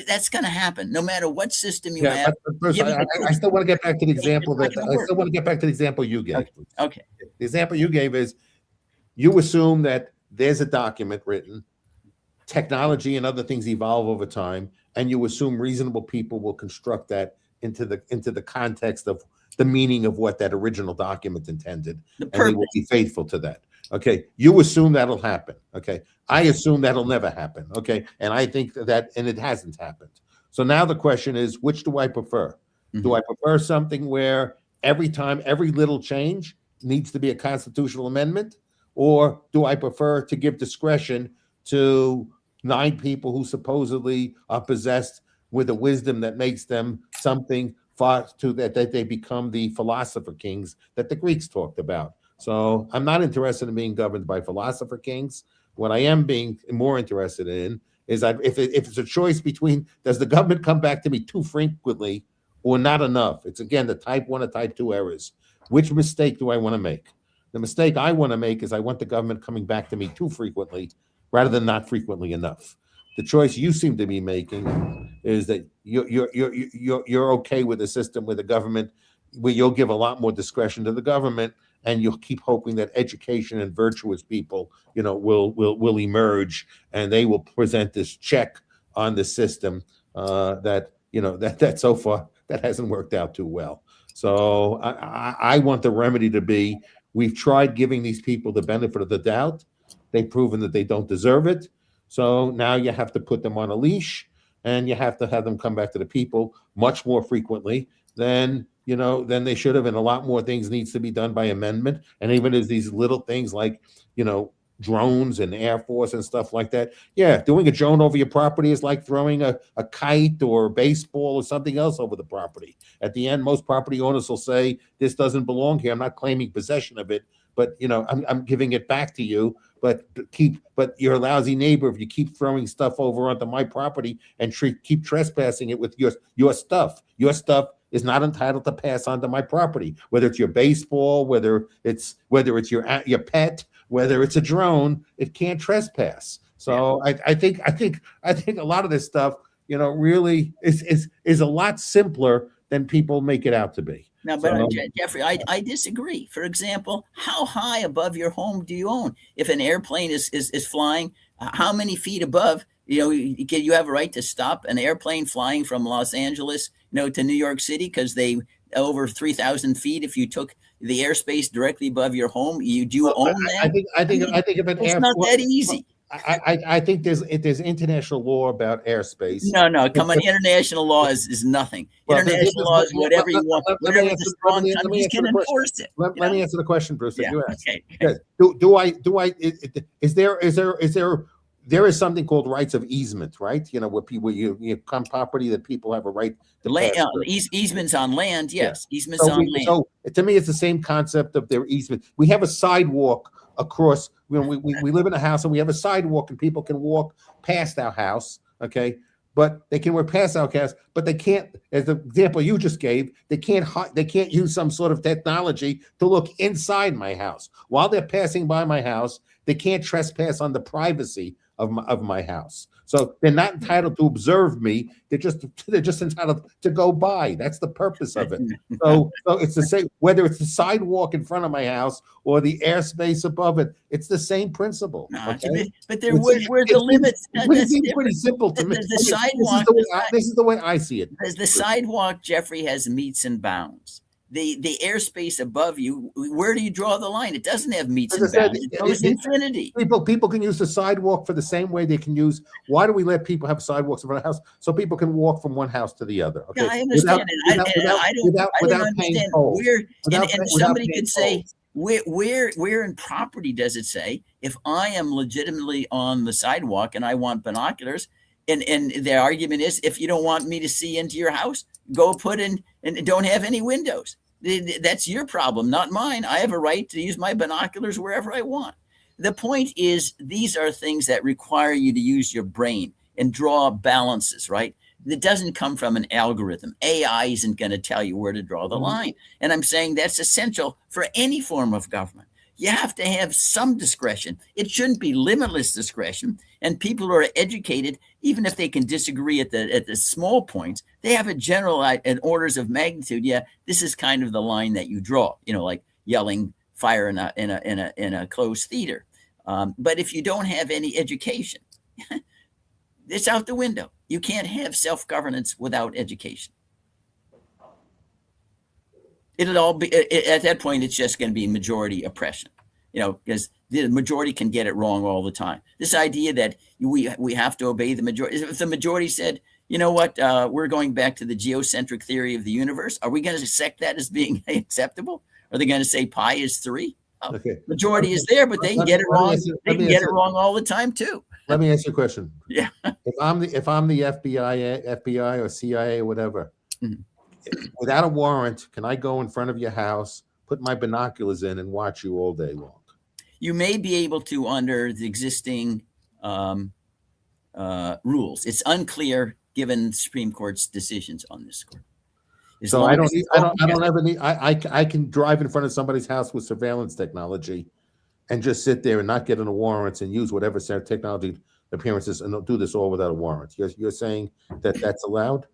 [SPEAKER 3] That's going to happen, no matter what system you have.
[SPEAKER 1] but first, I still want to get back to the example you gave.
[SPEAKER 3] Okay.
[SPEAKER 1] The example you gave is, you assume that there's a document written, technology and other things evolve over time, and you assume reasonable people will construct that into the context of the meaning of what that original document intended, and they will be faithful to that. Okay, you assume that'll happen. Okay, I assume that'll never happen. Okay, and I think that it hasn't happened. So now the question is, which do I prefer? Mm-hmm. Do I prefer something where every time, every little change needs to be a constitutional amendment, or do I prefer to give discretion to 9 people who supposedly are possessed with a wisdom that makes them something far to that they become the philosopher kings that the Greeks talked about? So I'm not interested in being governed by philosopher kings. What I am being more interested in is that if it's a choice between, does the government come back to me too frequently or not enough? It's again the type 1 or type 2 errors. Which mistake do I want to make? The mistake I want to make is I want the government coming back to me too frequently rather than not frequently enough. The choice you seem to be making is that you're okay with a system where the government, where you'll give a lot more discretion to the government, and you'll keep hoping that education and virtuous people, will emerge, and they will present this check on the system that so far that hasn't worked out too well. So I want the remedy to be, we've tried giving these people the benefit of the doubt. They've proven that they don't deserve it. So now you have to put them on a leash, and you have to have them come back to the people much more frequently than they should have. And a lot more things needs to be done by amendment. And even as these little things like, drones and Air Force and stuff like that. Yeah, doing a drone over your property is like throwing a kite or a baseball or something else over the property. At the end, most property owners will say, this doesn't belong here. I'm not claiming possession of it, but I'm giving it back to you. But you're a lousy neighbor if you keep throwing stuff over onto my property and keep trespassing it with your stuff. Your stuff is not entitled to pass onto my property, whether it's your baseball, whether it's your pet, whether it's a drone. It can't trespass. So yeah. I think a lot of this stuff, really is a lot simpler than people make it out to be.
[SPEAKER 3] Now, but Jeffrey, I disagree. For example, how high above your home do you own? If an airplane is flying, how many feet above? You have a right to stop an airplane flying from Los Angeles, to New York City, because they over 3,000 feet. If you took the airspace directly above your home, you do own that.
[SPEAKER 1] I think if an
[SPEAKER 3] it's not that easy.
[SPEAKER 1] I think there's international law about airspace.
[SPEAKER 3] No, come on. International law is nothing. International law is whatever you want. Whatever the strong countries can enforce it.
[SPEAKER 1] Let me answer the question, Bruce. That you asked.
[SPEAKER 3] Okay.
[SPEAKER 1] There is something called rights of easement, right? Where people you come property that people have a right to
[SPEAKER 3] easements on land. Yes, yeah. Easements on land.
[SPEAKER 1] So to me, it's the same concept of their easement. We have a sidewalk across. We live in a house and we have a sidewalk, and people can walk past our house. Okay, but they can walk past our house, but they can't. As the example you just gave, they can't use some sort of technology to look inside my house while they're passing by my house. They can't trespass on the privacy of my house. So they're not entitled to observe me. They're just entitled to go by. That's the purpose of it. So it's the same, whether it's the sidewalk in front of my house or the airspace above it. It's the same principle. Okay?
[SPEAKER 3] But there were the limits.
[SPEAKER 1] It's pretty simple to me.
[SPEAKER 3] The sidewalk.
[SPEAKER 1] This is the way I see it.
[SPEAKER 3] The sidewalk, Jeffrey, has metes and bounds. The airspace above you, where do you draw the line? It doesn't have metes and bounds. It goes infinity.
[SPEAKER 1] People can use the sidewalk for the same way they can use. Why do we let people have sidewalks in front of the house? So people can walk from one house to the other. Okay?
[SPEAKER 3] Yeah, I understand it. I don't understand where. Somebody could say, where in property does it say, if I am legitimately on the sidewalk and I want binoculars, and the argument is, if you don't want me to see into your house, go put in and don't have any windows. That's your problem, not mine. I have a right to use my binoculars wherever I want. The point is, these are things that require you to use your brain and draw balances, right? That doesn't come from an algorithm. AI isn't going to tell you where to draw the line. And I'm saying that's essential for any form of government. You have to have some discretion. It shouldn't be limitless discretion. And people who are educated, even if they can disagree at the small points, they have a general in orders of magnitude. Yeah, this is kind of the line that you draw. Like yelling fire in a closed theater. But if you don't have any education, it's out the window. You can't have self-governance without education. It'll all be at that point. It's just going to be majority oppression, because the majority can get it wrong all the time. This idea that we have to obey the majority. If the majority said, you know what, we're going back to the geocentric theory of the universe, are we going to accept that as being acceptable? Are they going to say pi is 3? Oh, okay. Majority is there, but they can get it wrong. They can get it wrong all the time too.
[SPEAKER 1] Let me ask you a question.
[SPEAKER 3] Yeah.
[SPEAKER 1] If I'm the FBI or CIA or whatever, without a warrant, can I go in front of your house, put my binoculars in, and watch you all day long?
[SPEAKER 3] You may be able to under the existing rules. It's unclear given the Supreme Court's decisions on this court.
[SPEAKER 1] So I don't ever need. I can drive in front of somebody's house with surveillance technology, and just sit there and not get in a warrant and use whatever technology appearances and do this all without a warrant. You're saying that that's allowed?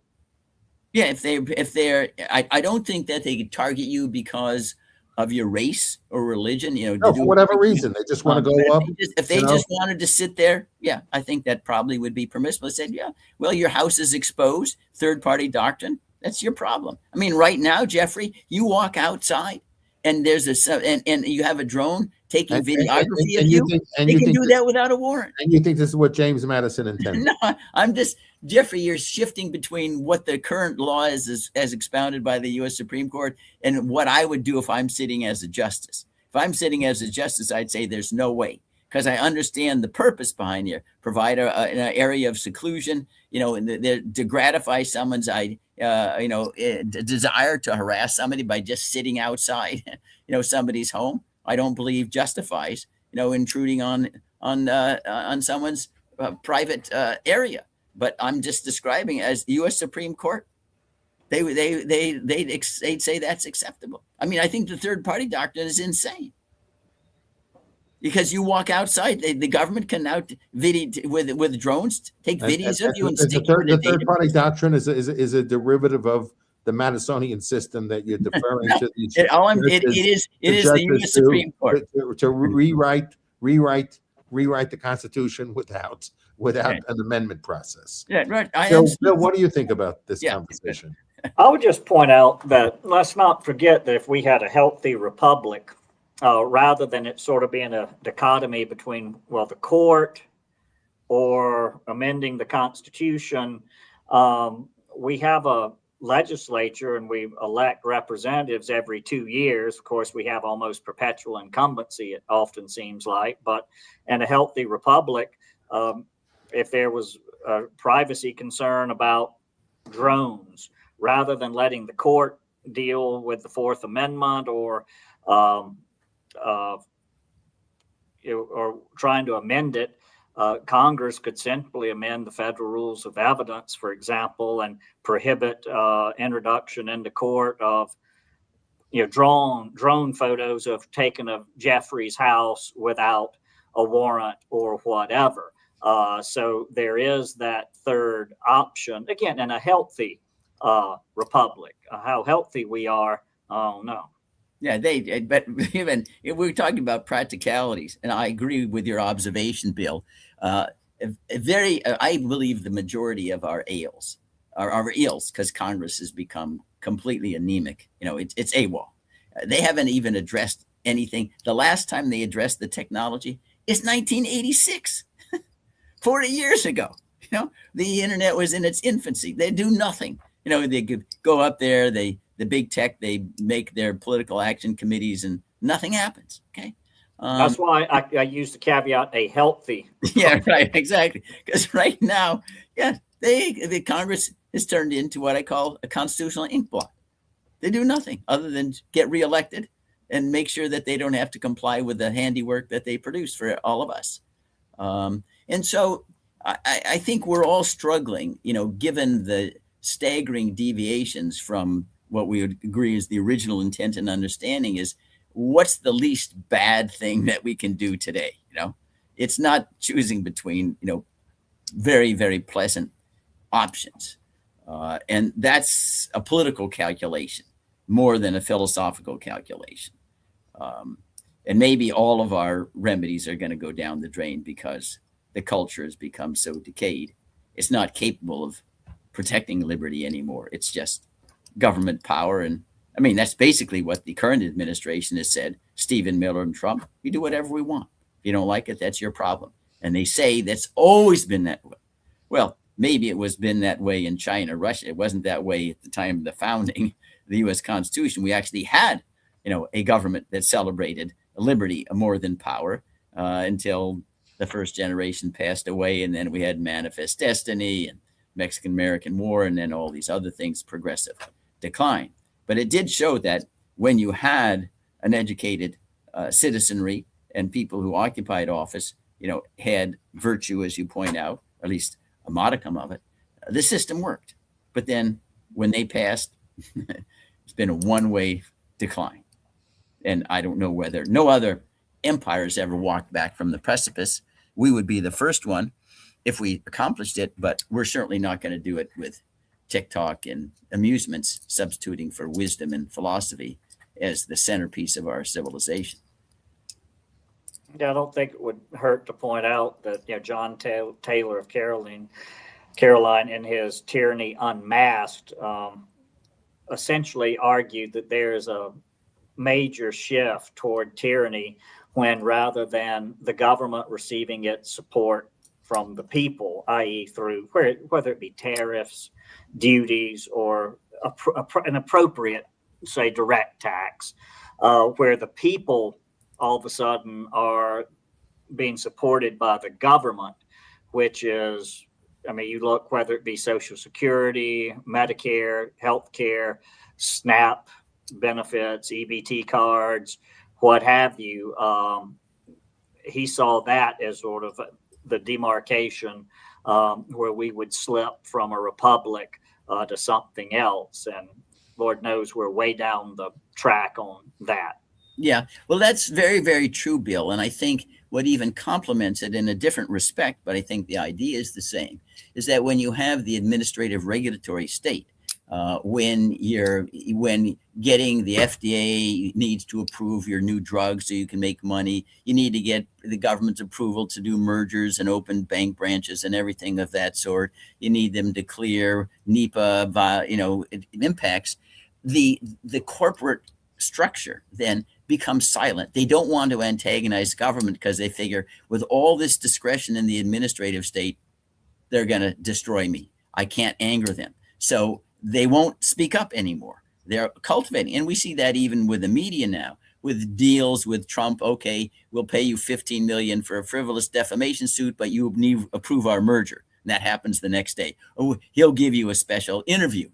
[SPEAKER 3] Yeah, if they're, I don't think that they could target you because of your race or religion.
[SPEAKER 1] No, for whatever reason, they just want to go up.
[SPEAKER 3] If they just wanted to sit there, yeah, I think that probably would be permissible. They said, yeah, well, your house is exposed, third-party doctrine. That's your problem. I mean, right now, Jeffrey, you walk outside and there's and you have a drone taking videography of you. They can do that without a warrant.
[SPEAKER 1] And you think this is what James Madison intended?
[SPEAKER 3] No, I'm just, Jeffrey, you're shifting between what the current law is as expounded by the U.S. Supreme Court and what I would do if I'm sitting as a justice. If I'm sitting as a justice, I'd say there's no way, because I understand the purpose behind here. Provide an area of seclusion, to gratify someone's desire to harass somebody by just sitting outside, somebody's home. I don't believe justifies, intruding on someone's private area. But I'm just describing as U.S. Supreme Court. They'd say that's acceptable. I mean, I think the third party doctrine is insane. Because you walk outside, the government can now with drones take videos of you and stick you in
[SPEAKER 1] the third party doctrine is a derivative of the Madisonian system that you're deferring to.
[SPEAKER 3] It is the U.S. Supreme Court
[SPEAKER 1] to rewrite the Constitution without an amendment process.
[SPEAKER 3] Yeah, right.
[SPEAKER 1] So, Bill, what do you think about this conversation?
[SPEAKER 2] I would just point out that let's not forget that if we had a healthy republic, rather than it sort of being a dichotomy between, the court or amending the Constitution, we have a legislature and we elect representatives every 2 years. Of course, we have almost perpetual incumbency, it often seems like. But in a healthy republic, if there was a privacy concern about drones, rather than letting the court deal with the Fourth Amendment or trying to amend it, Congress could simply amend the federal rules of evidence, for example, and prohibit introduction into court of drone photos of taken of Jeffrey's house without a warrant or whatever. So there is that third option, again, in a healthy republic. How healthy we are, oh no.
[SPEAKER 3] Yeah, but even if we're talking about practicalities, and I agree with your observation, Bill. I believe the majority of our ails are ills because Congress has become completely anemic. It's AWOL. They haven't even addressed anything. The last time they addressed the technology is 1986, 40 years ago. The internet was in its infancy. They do nothing. They could go up there, the big tech, they make their political action committees and nothing happens. Okay.
[SPEAKER 2] That's why I use the caveat, a healthy.
[SPEAKER 3] Yeah, right. Exactly. Because right now, the Congress has turned into what I call a constitutional ink blot. They do nothing other than get reelected and make sure that they don't have to comply with the handiwork that they produce for all of us. And so I think we're all struggling, given the staggering deviations from what we would agree is the original intent and understanding is what's the least bad thing that we can do today. It's not choosing between, very, very pleasant options. And that's a political calculation more than a philosophical calculation. And maybe all of our remedies are going to go down the drain because the culture has become so decayed. It's not capable of protecting liberty anymore. It's just government power. And I mean, that's basically what the current administration has said. Stephen Miller and Trump, we do whatever we want. If you don't like it, that's your problem. And they say that's always been that way. Well, maybe it was been that way in China, Russia. It wasn't that way at the time of the founding of the U.S. Constitution. We actually had, a government that celebrated liberty more than power until the first generation passed away. And then we had Manifest Destiny and Mexican-American War, and then all these other things, progressive decline. But it did show that when you had an educated citizenry and people who occupied office, had virtue, as you point out, at least a modicum of it, the system worked. But then when they passed, it's been a one-way decline. And I don't know whether no other empires ever walked back from the precipice. We would be the first one if we accomplished it, but we're certainly not going to do it with TikTok and amusements substituting for wisdom and philosophy as the centerpiece of our civilization.
[SPEAKER 2] Yeah, I don't think it would hurt to point out that John Taylor of Caroline, in his Tyranny Unmasked, essentially argued that there's a major shift toward tyranny when, rather than the government receiving its support from the people, i.e. through whether it be tariffs, duties, or an appropriate, say, direct tax, where the people all of a sudden are being supported by the government, which is, you look whether it be Social Security, Medicare, healthcare, SNAP benefits, EBT cards, what have you. He saw that as sort of the demarcation where we would slip from a republic to something else. And Lord knows we're way down the track on that.
[SPEAKER 3] Yeah, well, that's very, very true, Bill. And I think what even complements it in a different respect, but I think the idea is the same, is that when you have the administrative regulatory state, when getting the FDA needs to approve your new drugs so you can make money, you need to get the government's approval to do mergers and open bank branches and everything of that sort. You need them to clear NEPA, it impacts the corporate structure then becomes silent. They don't want to antagonize government because they figure with all this discretion in the administrative state, they're going to destroy me. I can't anger them. So they won't speak up anymore. They're cultivating. And we see that even with the media now, with deals with Trump. Okay, we'll pay you $15 million for a frivolous defamation suit, but you need to approve our merger. And that happens the next day. Oh, he'll give you a special interview,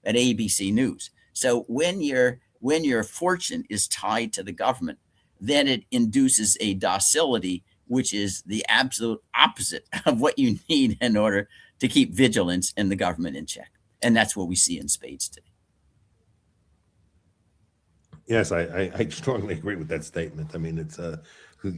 [SPEAKER 3] at ABC News. So when your fortune is tied to the government, then it induces a docility, which is the absolute opposite of what you need in order to keep vigilance and the government in check. And that's what we see in spades today.
[SPEAKER 1] Yes, I strongly agree with that statement. I mean, it's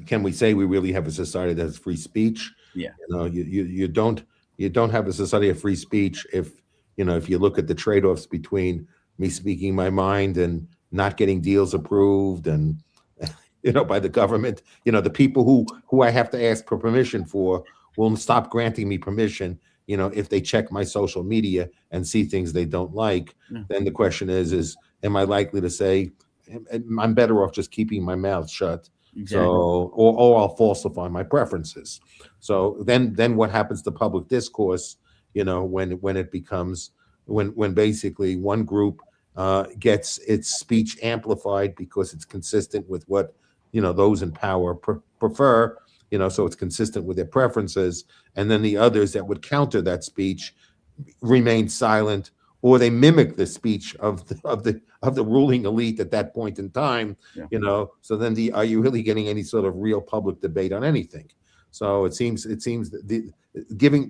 [SPEAKER 1] can we say we really have a society that has free speech?
[SPEAKER 3] Yeah.
[SPEAKER 1] You don't have a society of free speech if you look at the trade-offs between me speaking my mind and not getting deals approved and by the government. The people who I have to ask for permission for will stop granting me permission if they check my social media and see things they don't like. Then the question is am I likely to say I'm better off just keeping my mouth shut? Exactly. So or I'll falsify my preferences. So then what happens to public discourse when it becomes when basically one group gets its speech amplified because it's consistent with what those in power prefer, so it's consistent with their preferences, and then the others that would counter that speech remain silent, or they mimic the speech of the ruling elite at that point in time.
[SPEAKER 3] Yeah.
[SPEAKER 1] So then are you really getting any sort of real public debate on anything? So it seems that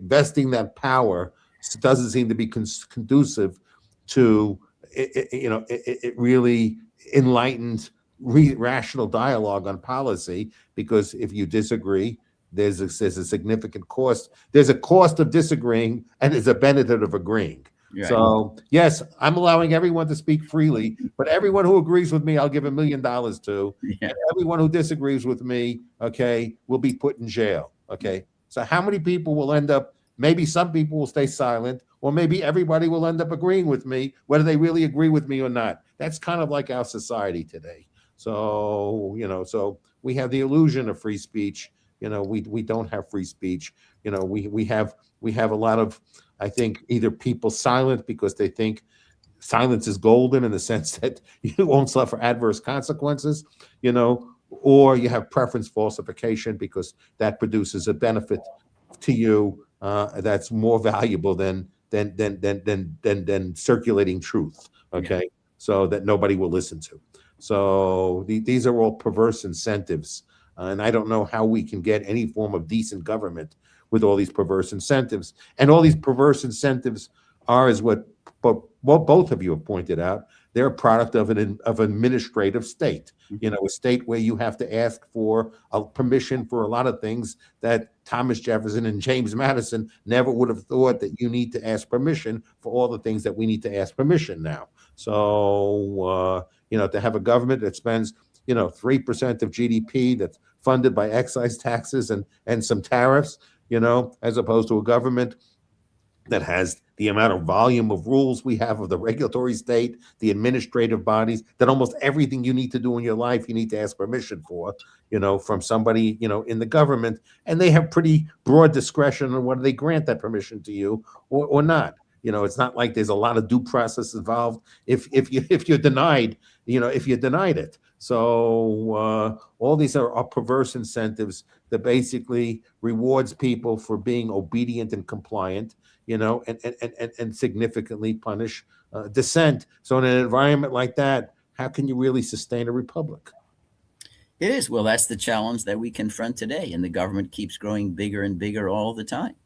[SPEAKER 1] vesting that power doesn't seem to be conducive to it really enlightened rational dialogue on policy, because if you disagree, there's a significant cost. There's a cost of disagreeing, and there's a benefit of agreeing. Right. So yes, I'm allowing everyone to speak freely, but everyone who agrees with me, I'll give $1 million to. Yeah. And everyone who disagrees with me, okay, will be put in jail. Okay. So how many people will end up? Maybe some people will stay silent, or maybe everybody will end up agreeing with me, whether they really agree with me or not. That's kind of like our society today. So so we have the illusion of free speech. We don't have free speech. We have a lot of, I think, either people silent because they think silence is golden in the sense that you won't suffer adverse consequences, or you have preference falsification because that produces a benefit to you that's more valuable than circulating truth. Okay, so that nobody will listen to. So these are all perverse incentives. And I don't know how we can get any form of decent government with all these perverse incentives. And all these perverse incentives are, as what both of you have pointed out, they're a product of an administrative state. A state where you have to ask for permission for a lot of things that Thomas Jefferson and James Madison never would have thought that you need to ask permission for all the things that we need to ask permission now. So, to have a government that spends 3% of GDP that's funded by excise taxes and some tariffs, as opposed to a government that has the amount of volume of rules we have of the regulatory state, the administrative bodies, that almost everything you need to do in your life, you need to ask permission for, from somebody, in the government, and they have pretty broad discretion on whether they grant that permission to you or not. It's not like there's a lot of due process involved if you're denied, if you're denied it. So all these are perverse incentives that basically rewards people for being obedient and compliant, and significantly punish dissent. So in an environment like that, how can you really sustain a republic?
[SPEAKER 3] It is. Well, that's the challenge that we confront today, and the government keeps growing bigger and bigger all the time.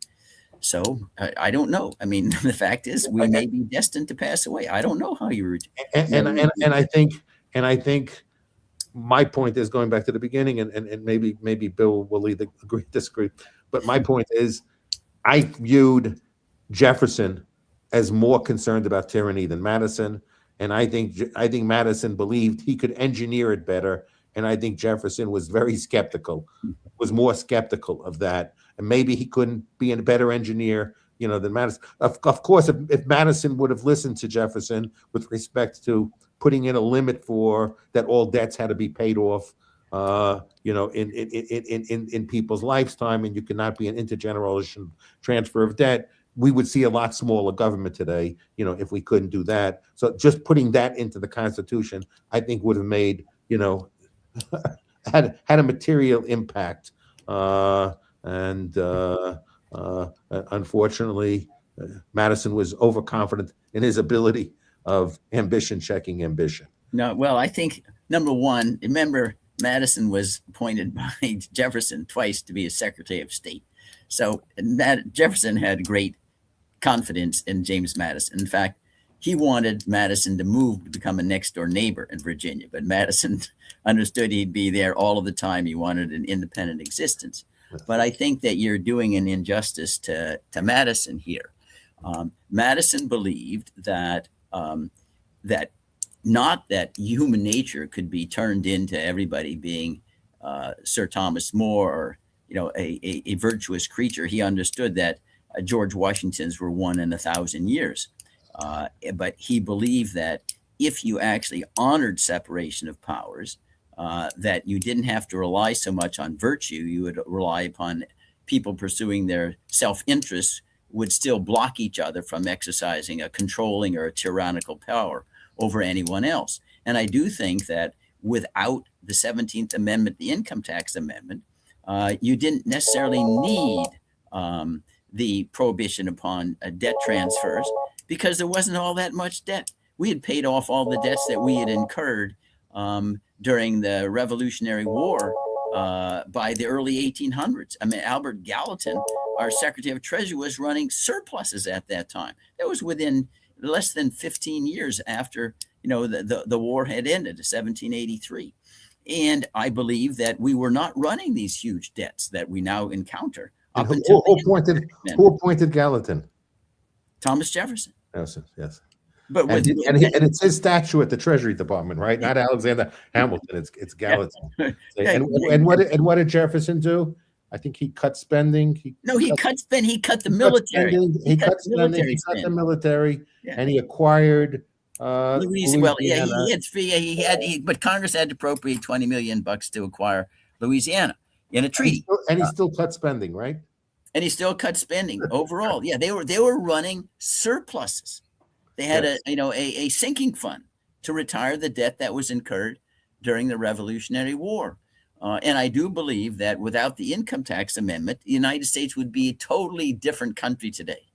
[SPEAKER 3] So I don't know. I mean, the fact is, we may be destined to pass away. I don't know how you.
[SPEAKER 1] And I think my point is, going back to the beginning, and maybe Bill will either agree or disagree, but my point is, I viewed Jefferson as more concerned about tyranny than Madison, and I think Madison believed he could engineer it better, and I think Jefferson was was more skeptical of that, and maybe he couldn't be a better engineer, than Madison. Of course, if Madison would have listened to Jefferson with respect to putting in a limit for that all debts had to be paid off, in people's lifetime, and you cannot be an intergenerational transfer of debt, we would see a lot smaller government today, if we couldn't do that. So just putting that into the Constitution, I think would have made, had a material impact. Unfortunately, Madison was overconfident in his ability of ambition checking ambition.
[SPEAKER 3] No, well, I think number one, remember, Madison was appointed by Jefferson twice to be a Secretary of State. So Jefferson had great confidence in James Madison. In fact, he wanted Madison to move to become a next door neighbor in Virginia, but Madison understood he'd be there all of the time. He wanted an independent existence. But I think that you're doing an injustice to Madison here. Madison believed that not that human nature could be turned into everybody being Sir Thomas More or a virtuous creature. He understood that George Washington's were 1 in 1,000 years, but he believed that if you actually honored separation of powers, that you didn't have to rely so much on virtue. You would rely upon people pursuing their self-interest would still block each other from exercising a controlling or a tyrannical power over anyone else. And I do think that without the 17th Amendment, the income tax amendment, you didn't necessarily need the prohibition upon debt transfers because there wasn't all that much debt. We had paid off all the debts that we had incurred during the Revolutionary War by the early 1800s. I mean, Albert Gallatin, our Secretary of Treasury, was running surpluses at that time. That was within less than 15 years after the war had ended, 1783. And I believe that we were not running these huge debts that we now encounter.
[SPEAKER 1] Up until who appointed Gallatin?
[SPEAKER 3] Thomas Jefferson.
[SPEAKER 1] Yes.
[SPEAKER 3] But
[SPEAKER 1] and it's his statue at the Treasury Department, right? Not Alexander Hamilton. It's Gallatin. And what did Jefferson do? I think he cut spending.
[SPEAKER 3] He cut the military.
[SPEAKER 1] He cut spending. He cut the military, and he acquired.
[SPEAKER 3] Well, yeah, but Congress had to appropriate $20 million to acquire Louisiana in a treaty.
[SPEAKER 1] And he still cut spending, right?
[SPEAKER 3] And he still cut spending overall. Yeah, they were running surpluses. They had a sinking fund to retire the debt that was incurred during the Revolutionary War. And I do believe that without the income tax amendment, the United States would be a totally different country today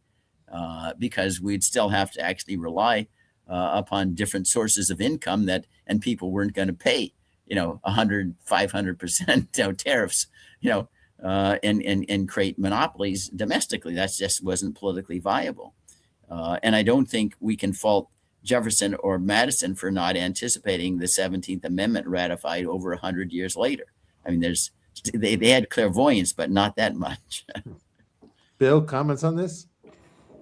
[SPEAKER 3] because we'd still have to actually rely upon different sources of income and people weren't going to pay, 500% tariffs, and create monopolies domestically. That just wasn't politically viable. And I don't think we can fault Jefferson or Madison for not anticipating the 17th Amendment ratified over 100 years later. I mean, they had clairvoyance, but not that much.
[SPEAKER 1] Bill, comments on this?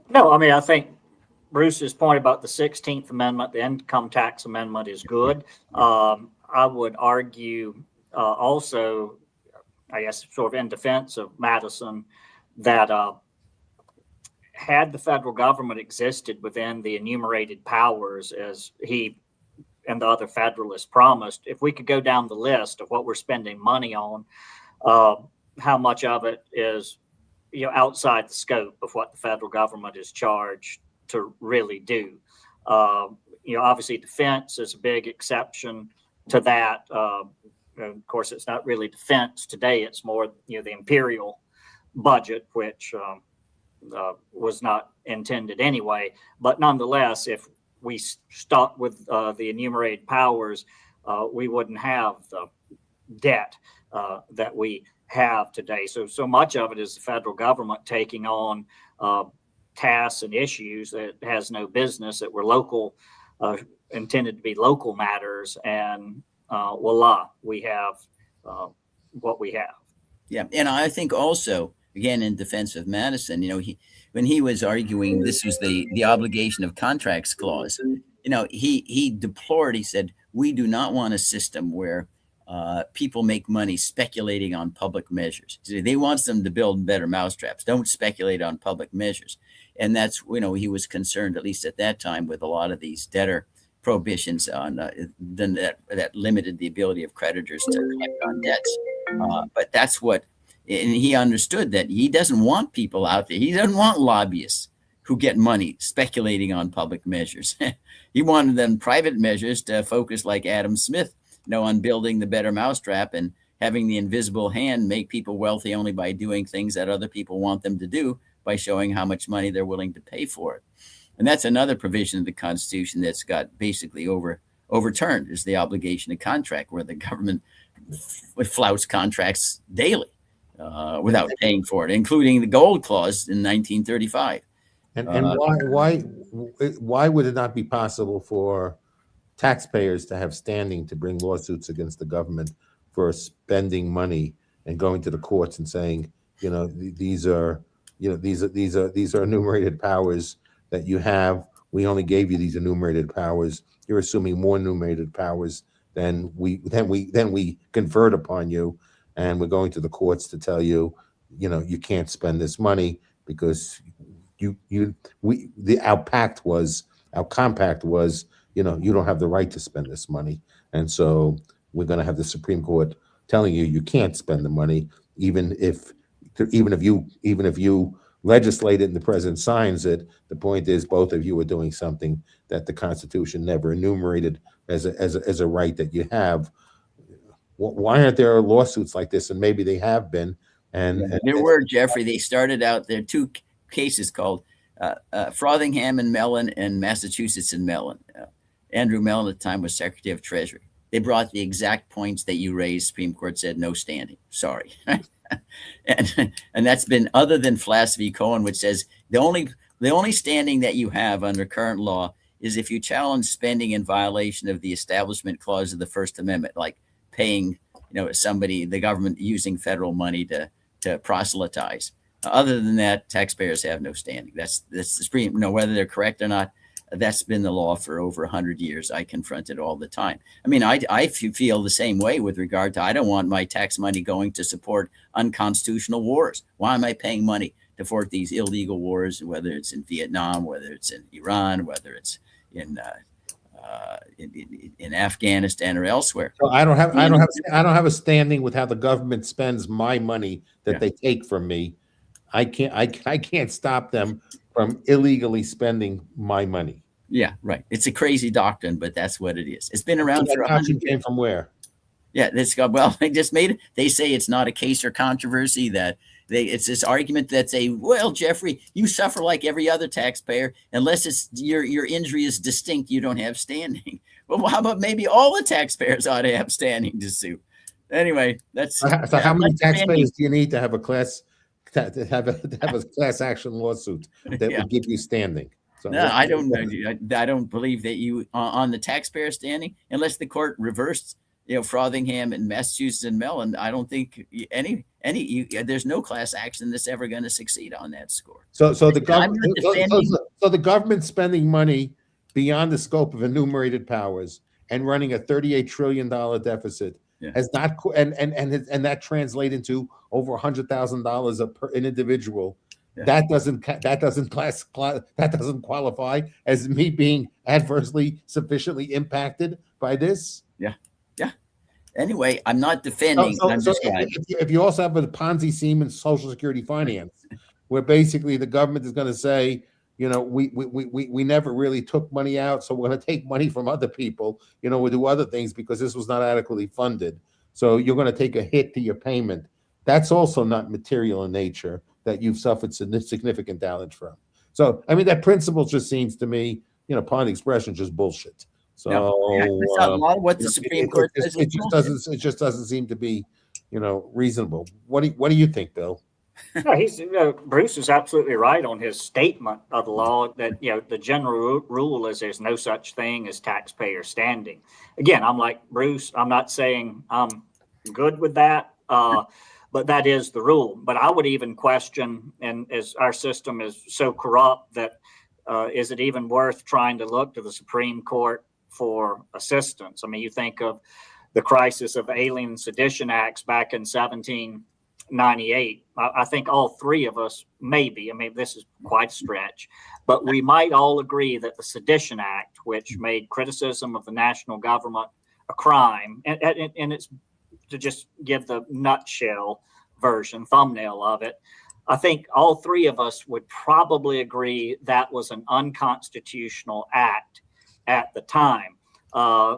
[SPEAKER 2] No, I mean, I think Bruce's point about the 16th Amendment, the income tax amendment, is good. I would argue also, I guess, sort of in defense of Madison, that had the federal government existed within the enumerated powers as he and the other Federalists promised, if we could go down the list of what we're spending money on, how much of it is outside the scope of what the federal government is charged to really do. Obviously defense is a big exception to that. Of course, it's not really defense today. It's more, the imperial budget, which was not intended anyway. But nonetheless, if we stuck with the enumerated powers, we wouldn't have the debt that we have today. So much of it is the federal government taking on tasks and issues that it has no business, that were local, intended to be local matters, and voila, we have what we have.
[SPEAKER 3] Yeah, and I think also, again, in defense of Madison, when he was arguing this was the obligation of contracts clause, he deplored, he said, we do not want a system where people make money speculating on public measures. They want them to build better mousetraps. Don't speculate on public measures. And that's, he was concerned, at least at that time, with a lot of these debtor prohibitions on that limited the ability of creditors to collect on debts. But that's what, and he understood that he doesn't want people out there. He doesn't want lobbyists who get money speculating on public measures. He wanted them private measures to focus like Adam Smith, on building the better mousetrap and having the invisible hand make people wealthy only by doing things that other people want them to do by showing how much money they're willing to pay for it. And that's another provision of the Constitution that's got basically overturned, is the obligation of contract, where the government flouts contracts daily without paying for it, including the gold clause in 1935.
[SPEAKER 1] And why would it not be possible for taxpayers to have standing to bring lawsuits against the government for spending money and going to the courts and saying, these are enumerated powers that you have. We only gave you these enumerated powers. You're assuming more enumerated powers than we conferred upon you, and we're going to the courts to tell you, you can't spend this money because our compact was, you don't have the right to spend this money, and so we're going to have the Supreme Court telling you can't spend the money, even if you legislate it and the president signs it. The point is, both of you are doing something that the Constitution never enumerated as a right that you have. Why aren't there lawsuits like this? And maybe they have been. And
[SPEAKER 3] there were, Jeffrey. They started out there. Two cases called Frothingham and Mellon and Massachusetts and Mellon. Andrew Mellon at the time was Secretary of Treasury. They brought the exact points that you raised. Supreme Court said no standing. Sorry. and that's been, other than Flass v. Cohen, which says the only standing that you have under current law is if you challenge spending in violation of the Establishment Clause of the First Amendment, like paying, somebody, the government using federal money to proselytize. Other than that, taxpayers have no standing. That's the Supreme, whether they're correct or not, that's been the law for over 100 years. I confront it all the time. I mean, I feel the same way with regard to, I don't want my tax money going to support unconstitutional wars. Why am I paying money to support these illegal wars, whether it's in Vietnam, whether it's in Iran, whether it's in Afghanistan or elsewhere?
[SPEAKER 1] So I don't have a standing with how the government spends my money that they take from me. I can't stop them from illegally spending my money.
[SPEAKER 3] Yeah, right. It's a crazy doctrine, but that's what it is. It's been around for 100 years.
[SPEAKER 1] Came from where?
[SPEAKER 3] Yeah, they just made it. They say it's not a case or controversy, that it's this argument that say, well, Jeffrey, you suffer like every other taxpayer. Unless it's your injury is distinct, you don't have standing. Well, how about maybe all the taxpayers ought to have standing to sue? Anyway, that's
[SPEAKER 1] so how many taxpayers do you need to have a class to have a class action lawsuit that would give you standing? So
[SPEAKER 3] no, I don't believe that you on the taxpayer standing, unless the court reversed, Frothingham and Massachusetts and Mellon. I don't think there's no class action that's ever going to succeed on that score.
[SPEAKER 1] So the government spending money beyond the scope of enumerated powers and running a $38 trillion deficit has not, and that translates into over $100,000 per an individual. Yeah. That doesn't qualify as me being adversely sufficiently impacted by this.
[SPEAKER 3] Yeah. Anyway, I'm not defending.
[SPEAKER 1] If you also have a Ponzi scheme in Social Security finance, where basically the government is going to say, we never really took money out, so we're going to take money from other people. We'll do other things because this was not adequately funded. So you're going to take a hit to your payment. That's also not material in nature that you've suffered significant damage from. So, I mean, that principle just seems to me, pardon the expression, just bullshit. So
[SPEAKER 3] that's not a lot of what the Supreme Court says.
[SPEAKER 1] It just doesn't seem to be, reasonable. What do you think, Bill?
[SPEAKER 2] No, Bruce is absolutely right on his statement of the law that, the general rule is there's no such thing as taxpayer standing. Again, I'm like Bruce. I'm not saying I'm good with that, but that is the rule. But I would even question, and as our system is so corrupt, that is it even worth trying to look to the Supreme Court for assistance? I mean, you think of the crisis of Alien Sedition Acts back in 1798. I think all three of us, maybe, this is quite a stretch, but we might all agree that the Sedition Act, which made criticism of the national government a crime, and it's, to just give the nutshell version, thumbnail of it, I think all three of us would probably agree that was an unconstitutional act at the time.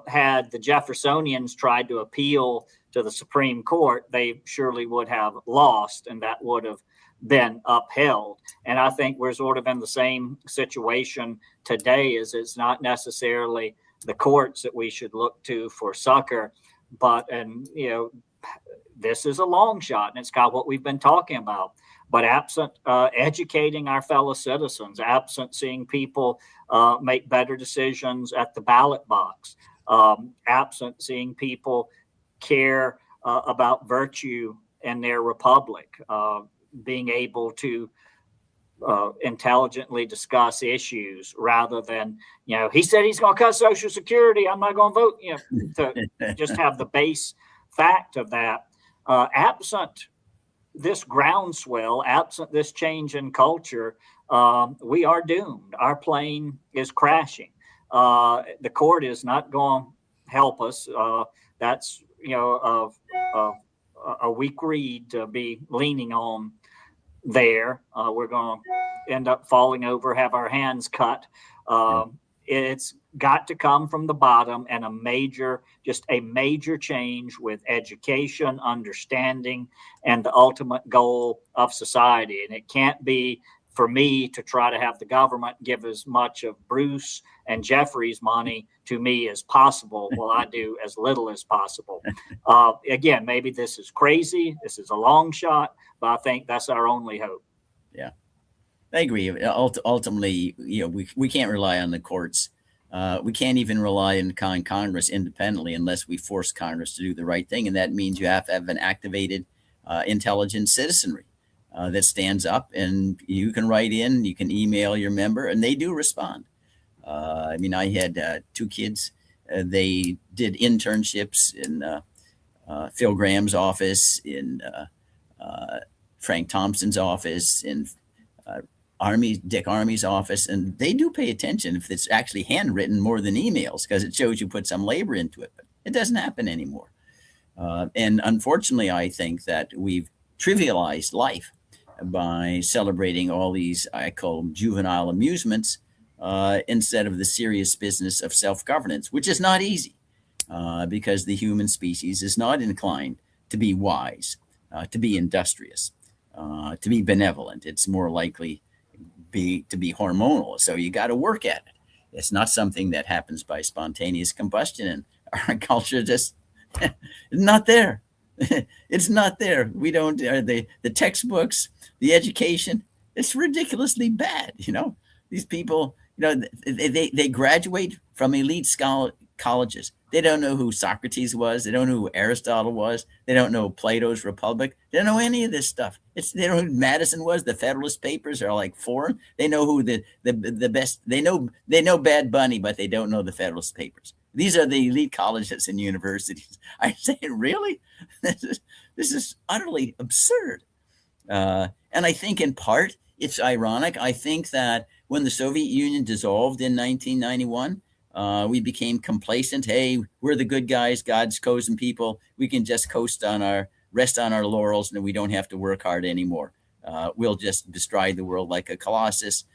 [SPEAKER 2] Had the Jeffersonians tried to appeal to the Supreme Court, they surely would have lost, and that would have been upheld. And I think we're sort of in the same situation today, as it's not necessarily the courts that we should look to for succor, but, this is a long shot, and it's kind of what we've been talking about. But absent educating our fellow citizens, absent seeing people make better decisions at the ballot box, absent seeing people care about virtue in their republic, being able to intelligently discuss issues rather than, he said he's going to cut Social Security, I'm not going to vote, to just have the base fact of that. Absent this groundswell, absent this change in culture, we are doomed. Our plane is crashing. The court is not going to help us. That's a weak reed to be leaning on there. We're going to end up falling over, have our hands cut. It's got to come from the bottom, and a major change with education, understanding, and the ultimate goal of society. And it can't be for me to try to have the government give as much of Bruce and Jeffrey's money to me as possible, while I do as little as possible. Again, maybe this is crazy. This is a long shot, but I think that's our only hope.
[SPEAKER 3] Yeah, I agree. Ultimately, we can't rely on the courts. We can't even rely on Congress independently unless we force Congress to do the right thing. And that means you have to have an activated, intelligent citizenry that stands up, and you can write in, you can email your member, and they do respond. I mean, I had 2 kids. They did internships in Phil Graham's office, in Frank Thompson's office, in Dick Army's office, and they do pay attention if it's actually handwritten more than emails, because it shows you put some labor into it. But it doesn't happen anymore. And unfortunately, I think that we've trivialized life by celebrating all these, I call them juvenile amusements, instead of the serious business of self-governance, which is not easy, because the human species is not inclined to be wise, to be industrious, to be benevolent. It's more likely to be hormonal. So you got to work at it. It's not something that happens by spontaneous combustion, and our culture just is not there. It's not there. We don't, the textbooks, the education, it's ridiculously bad. These people, they graduate from elite colleges. They don't know who Socrates was. They don't know who Aristotle was. They don't know Plato's Republic. They don't know any of this stuff. They don't know who Madison was. The Federalist Papers are like foreign. They know who the best. They know Bad Bunny, but they don't know the Federalist Papers. These are the elite colleges and universities. I say, really? This is utterly absurd. And I think in part it's ironic. I think that when the Soviet Union dissolved in 1991, we became complacent. Hey, we're the good guys, God's chosen people. We can just rest on our laurels, and we don't have to work hard anymore. We'll just bestride the world like a colossus.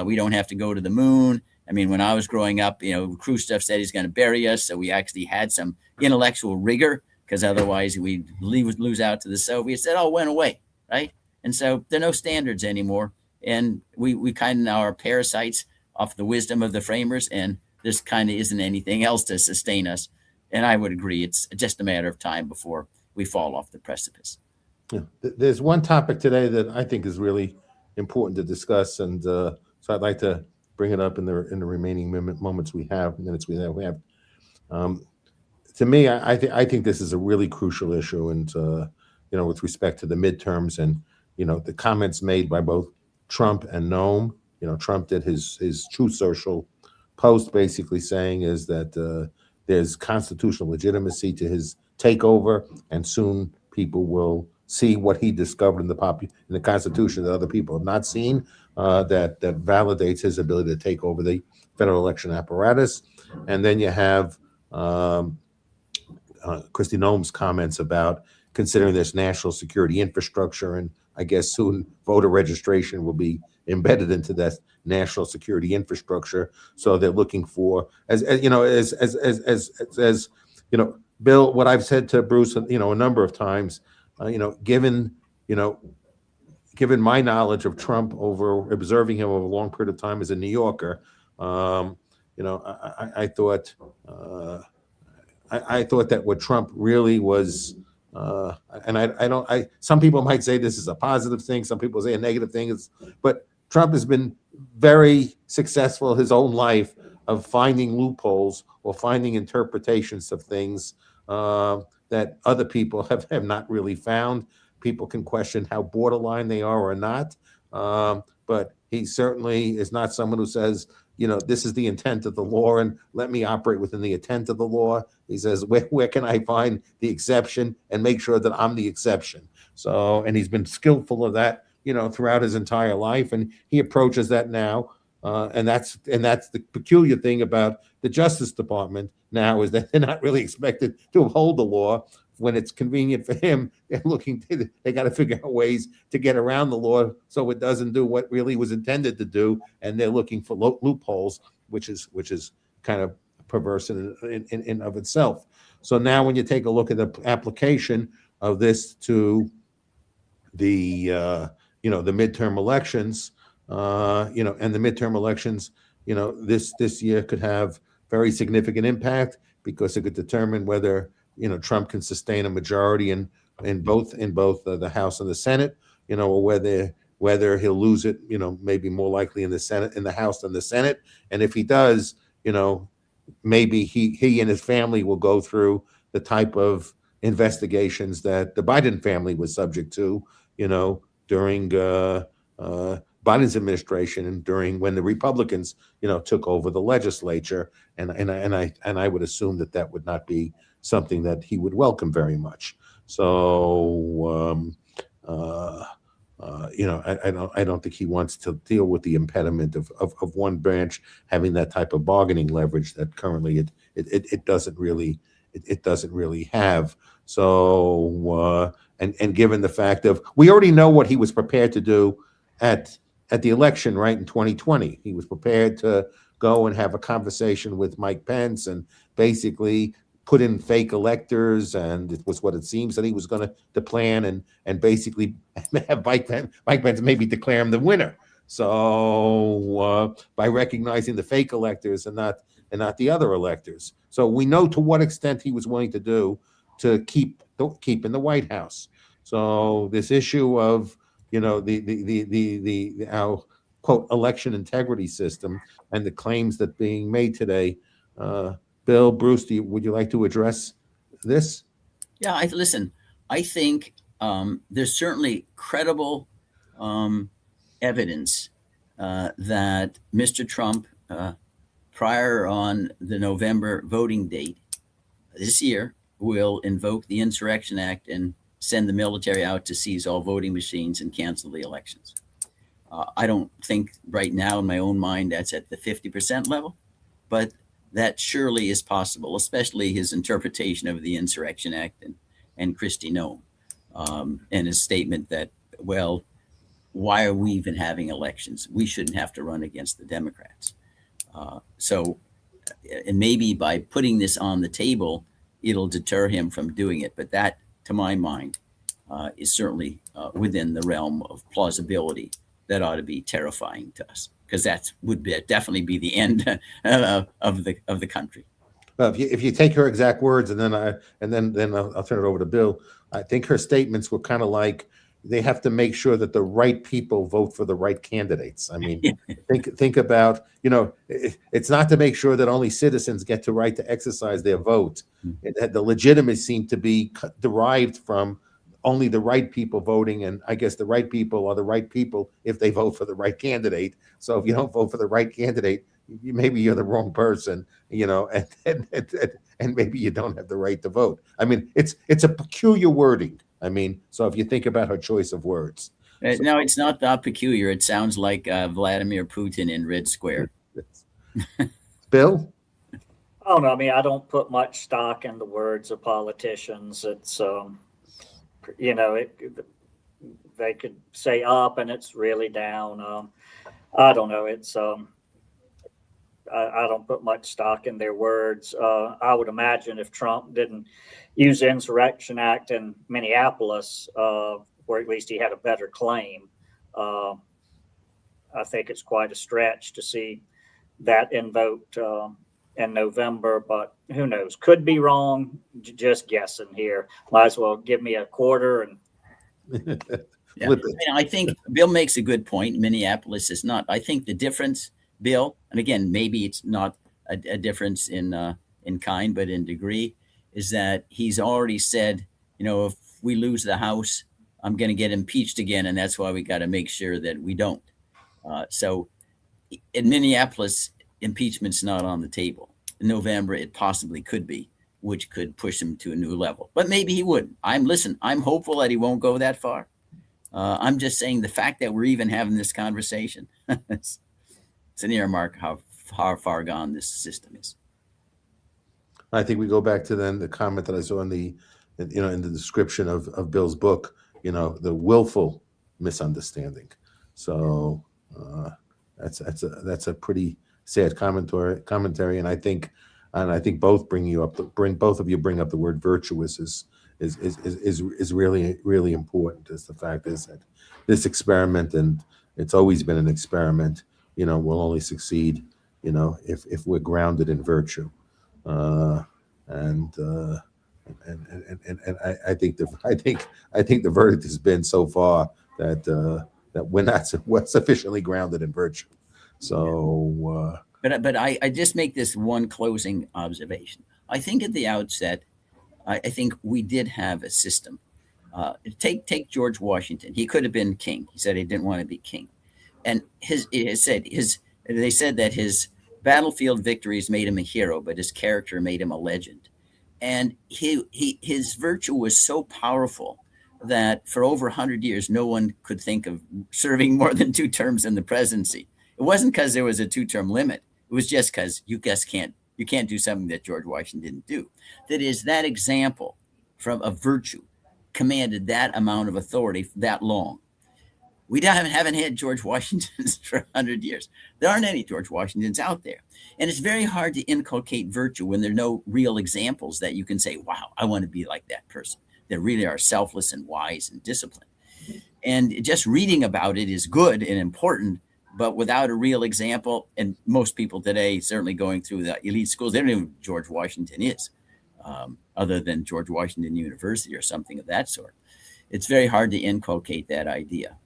[SPEAKER 3] We don't have to go to the moon. I mean, when I was growing up, Khrushchev said he's going to bury us. So we actually had some intellectual rigor, because otherwise we'd lose out to the Soviets. That all went away, right? And so there are no standards anymore. And we kind of now are parasites off the wisdom of the framers, and this kind of isn't anything else to sustain us. And I would agree, it's just a matter of time before we fall off the precipice.
[SPEAKER 1] Yeah. There's one topic today that I think is really important to discuss, and so I'd like to bring it up in the remaining minutes we have. To me, I think this is a really crucial issue, and with respect to the midterms, and the comments made by both Trump and Noam. Trump did his Truth Social post, basically saying is that there's constitutional legitimacy to his takeover, and soon people will see what he discovered in the Constitution that other people have not seen, that validates his ability to take over the federal election apparatus. And then you have Kristi Noem's comments about considering this national security infrastructure, and I guess soon voter registration will be embedded into that national security infrastructure. So they're looking for, as Bill, what I've said to Bruce, a number of times, given my knowledge of Trump over observing him over a long period of time as a New Yorker, I thought that what Trump really was, and some people might say this is a positive thing, some people say a negative thing, but Trump has been very successful his own life of finding loopholes or finding interpretations of things that other people have not really found. People can question how borderline they are or not, but he certainly is not someone who says, this is the intent of the law and let me operate within the intent of the law. He says, where can I find the exception and make sure that I'm the exception? So, and he's been skillful of that, throughout his entire life, and he approaches that now. And that's the peculiar thing about the Justice Department now, is that they're not really expected to uphold the law when it's convenient for him. They got to figure out ways to get around the law so it doesn't do what really was intended to do, and they're looking for loopholes, which is kind of perverse in of itself. So now, when you take a look at the application of this to the the midterm elections, and the midterm elections, this year could have very significant impact because it could determine whether Trump can sustain a majority in both the House and the Senate, or whether he'll lose it, maybe more likely in the House than the Senate. And if he does, maybe he and his family will go through the type of investigations that the Biden family was subject to, during Biden's administration and during when the Republicans, took over the legislature. And I would assume that would not be something that he would welcome very much. So, I don't think he wants to deal with the impediment of one branch having that type of bargaining leverage that currently it doesn't really have. So, and given the fact of, we already know what he was prepared to do at the election, right, in 2020. He was prepared to go and have a conversation with Mike Pence and basically put in fake electors, and it was what it seems that he was going to plan and basically have Mike Pence maybe declare him the winner. So by recognizing the fake electors and not the other electors. So we know to what extent he was willing to do to keep in the White House. So this issue of our quote election integrity system and the claims that being made today. Bill, Bruce, would you like to address this?
[SPEAKER 3] Yeah, listen. I think there's certainly credible evidence that Mr. Trump, prior on the November voting date this year, will invoke the Insurrection Act and send the military out to seize all voting machines and cancel the elections. I don't think right now in my own mind that's at the 50% level, but that surely is possible, especially his interpretation of the Insurrection Act and Kristi Noem, and his statement that, well, why are we even having elections? We shouldn't have to run against the Democrats. And maybe by putting this on the table, it'll deter him from doing it. But that, to my mind, is certainly within the realm of plausibility. That ought to be terrifying to us, because that would definitely be the end of the country.
[SPEAKER 1] Well, if you take her exact words, and then I'll turn it over to Bill. I think her statements were kind of like, they have to make sure that the right people vote for the right candidates. I mean, think about, it's not to make sure that only citizens get the right to exercise their vote. The legitimacy seemed to be derived from only the right people voting, and I guess the right people are the right people if they vote for the right candidate. So if you don't vote for the right candidate, maybe you're the wrong person, and maybe you don't have the right to vote. I mean, it's a peculiar wording. I mean, so if you think about her choice of words.
[SPEAKER 3] No, it's not that peculiar. It sounds like Vladimir Putin in Red Square.
[SPEAKER 1] Bill?
[SPEAKER 2] Oh, no, I mean, I don't put much stock in the words of politicians. It's, they could say up and it's really down. I don't know. It's, I don't put much stock in their words. I would imagine if Trump didn't use the Insurrection Act in Minneapolis, or at least he had a better claim, I think it's quite a stretch to see that invoked in November, but who knows? Could be wrong. Just guessing here. Might as well give me a quarter and.
[SPEAKER 3] Yeah. I think Bill makes a good point. Minneapolis is not. I think the difference, Bill, and again, maybe it's not a difference in kind, but in degree, is that he's already said, if we lose the House, I'm going to get impeached again, and that's why we got to make sure that we don't. So in Minneapolis, impeachment's not on the table. In November, it possibly could be, which could push him to a new level. But maybe he wouldn't. I'm hopeful that he won't go that far. I'm just saying the fact that we're even having this conversation, it's an earmark how far gone this system is.
[SPEAKER 1] I think we go back to then the comment that I saw in the description of Bill's book, the willful misunderstanding. So that's a pretty sad commentary, and I think both of you bring up the word virtuous is really, really important. Is the fact is that this experiment and it's always been an experiment. We'll only succeed, if we're grounded in virtue. And I think the verdict has been so far that we're not sufficiently grounded in virtue. So,
[SPEAKER 3] but I just make this one closing observation. I think at the outset, I think we did have a system. Take George Washington. He could have been king. He said he didn't want to be king, and they said that his battlefield victories made him a hero, but his character made him a legend. And his virtue was so powerful that for over 100 years, no one could think of serving more than 2 terms in the presidency. It wasn't because there was a 2-term limit. It was just because you can't do something that George Washington didn't do. That is, that example from a virtue commanded that amount of authority for that long. We haven't had George Washingtons for 100 years. There aren't any George Washingtons out there. And it's very hard to inculcate virtue when there are no real examples that you can say, wow, I want to be like that person. That really are selfless and wise and disciplined. And just reading about it is good and important, but without a real example, and most people today, certainly going through the elite schools, they don't even know who George Washington is, other than George Washington University or something of that sort. It's very hard to inculcate that idea.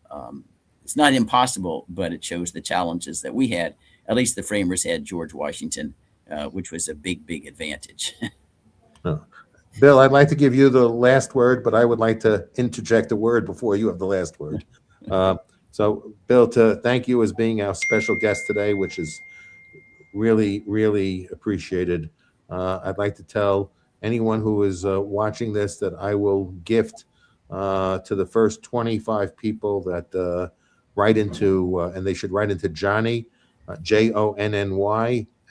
[SPEAKER 3] It's not impossible, but it shows the challenges that we had. At least the framers had George Washington, which was a big, big advantage.
[SPEAKER 1] Bill, I'd like to give you the last word, but I would like to interject a word before you have the last word. So, Bill, to thank you as being our special guest today, which is really, really appreciated. I'd like to tell anyone who is watching this that I will gift to the first 25 people that write into, and they should write into Johnny, Jonny,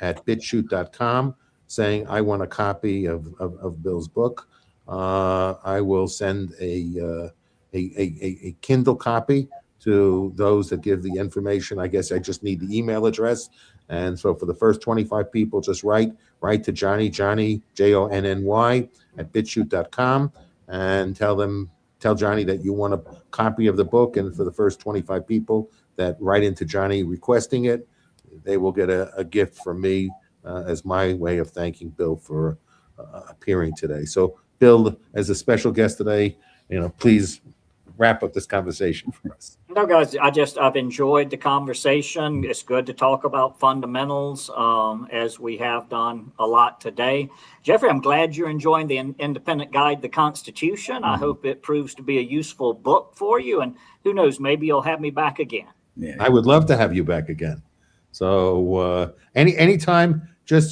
[SPEAKER 1] at BitChute.com, saying, I want a copy of Bill's book. I will send a Kindle copy to those that give the information. I guess I just need the email address. And so for the first 25 people, just write to Johnny, Jonny, at BitChute.com, and tell Johnny that you want a copy of the book. And for the first 25 people that write into Johnny requesting it, they will get a gift from me as my way of thanking Bill for appearing today. So, Bill, as a special guest today, please wrap up this conversation for us.
[SPEAKER 2] No, guys, I've enjoyed the conversation. It's good to talk about fundamentals, as we have done a lot today. Jeffrey, I'm glad you're enjoying the Independent Guide to the Constitution. I hope it proves to be a useful book for you. And who knows, maybe you'll have me back again.
[SPEAKER 3] Yeah.
[SPEAKER 1] I would love to have you back again. So anytime, just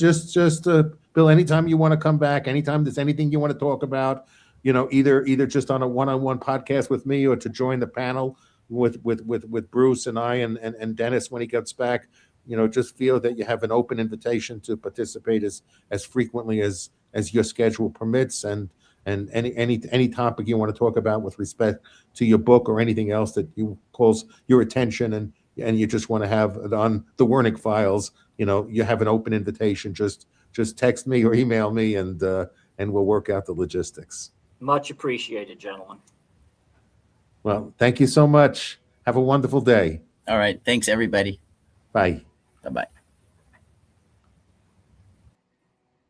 [SPEAKER 1] Bill, anytime you want to come back, anytime there's anything you want to talk about, either just on a one-on-one podcast with me or to join the panel with Bruce and I and Dennis when he gets back, just feel that you have an open invitation to participate as frequently as your schedule permits, and any topic you want to talk about with respect to your book or anything else that calls your attention and you just want to have it on the Wernick files, you have an open invitation. Just text me or email me, and we'll work out the logistics.
[SPEAKER 2] Much appreciated, gentlemen.
[SPEAKER 1] Well, thank you so much. Have a wonderful day.
[SPEAKER 3] All right. Thanks, everybody.
[SPEAKER 1] Bye.
[SPEAKER 3] Bye-bye.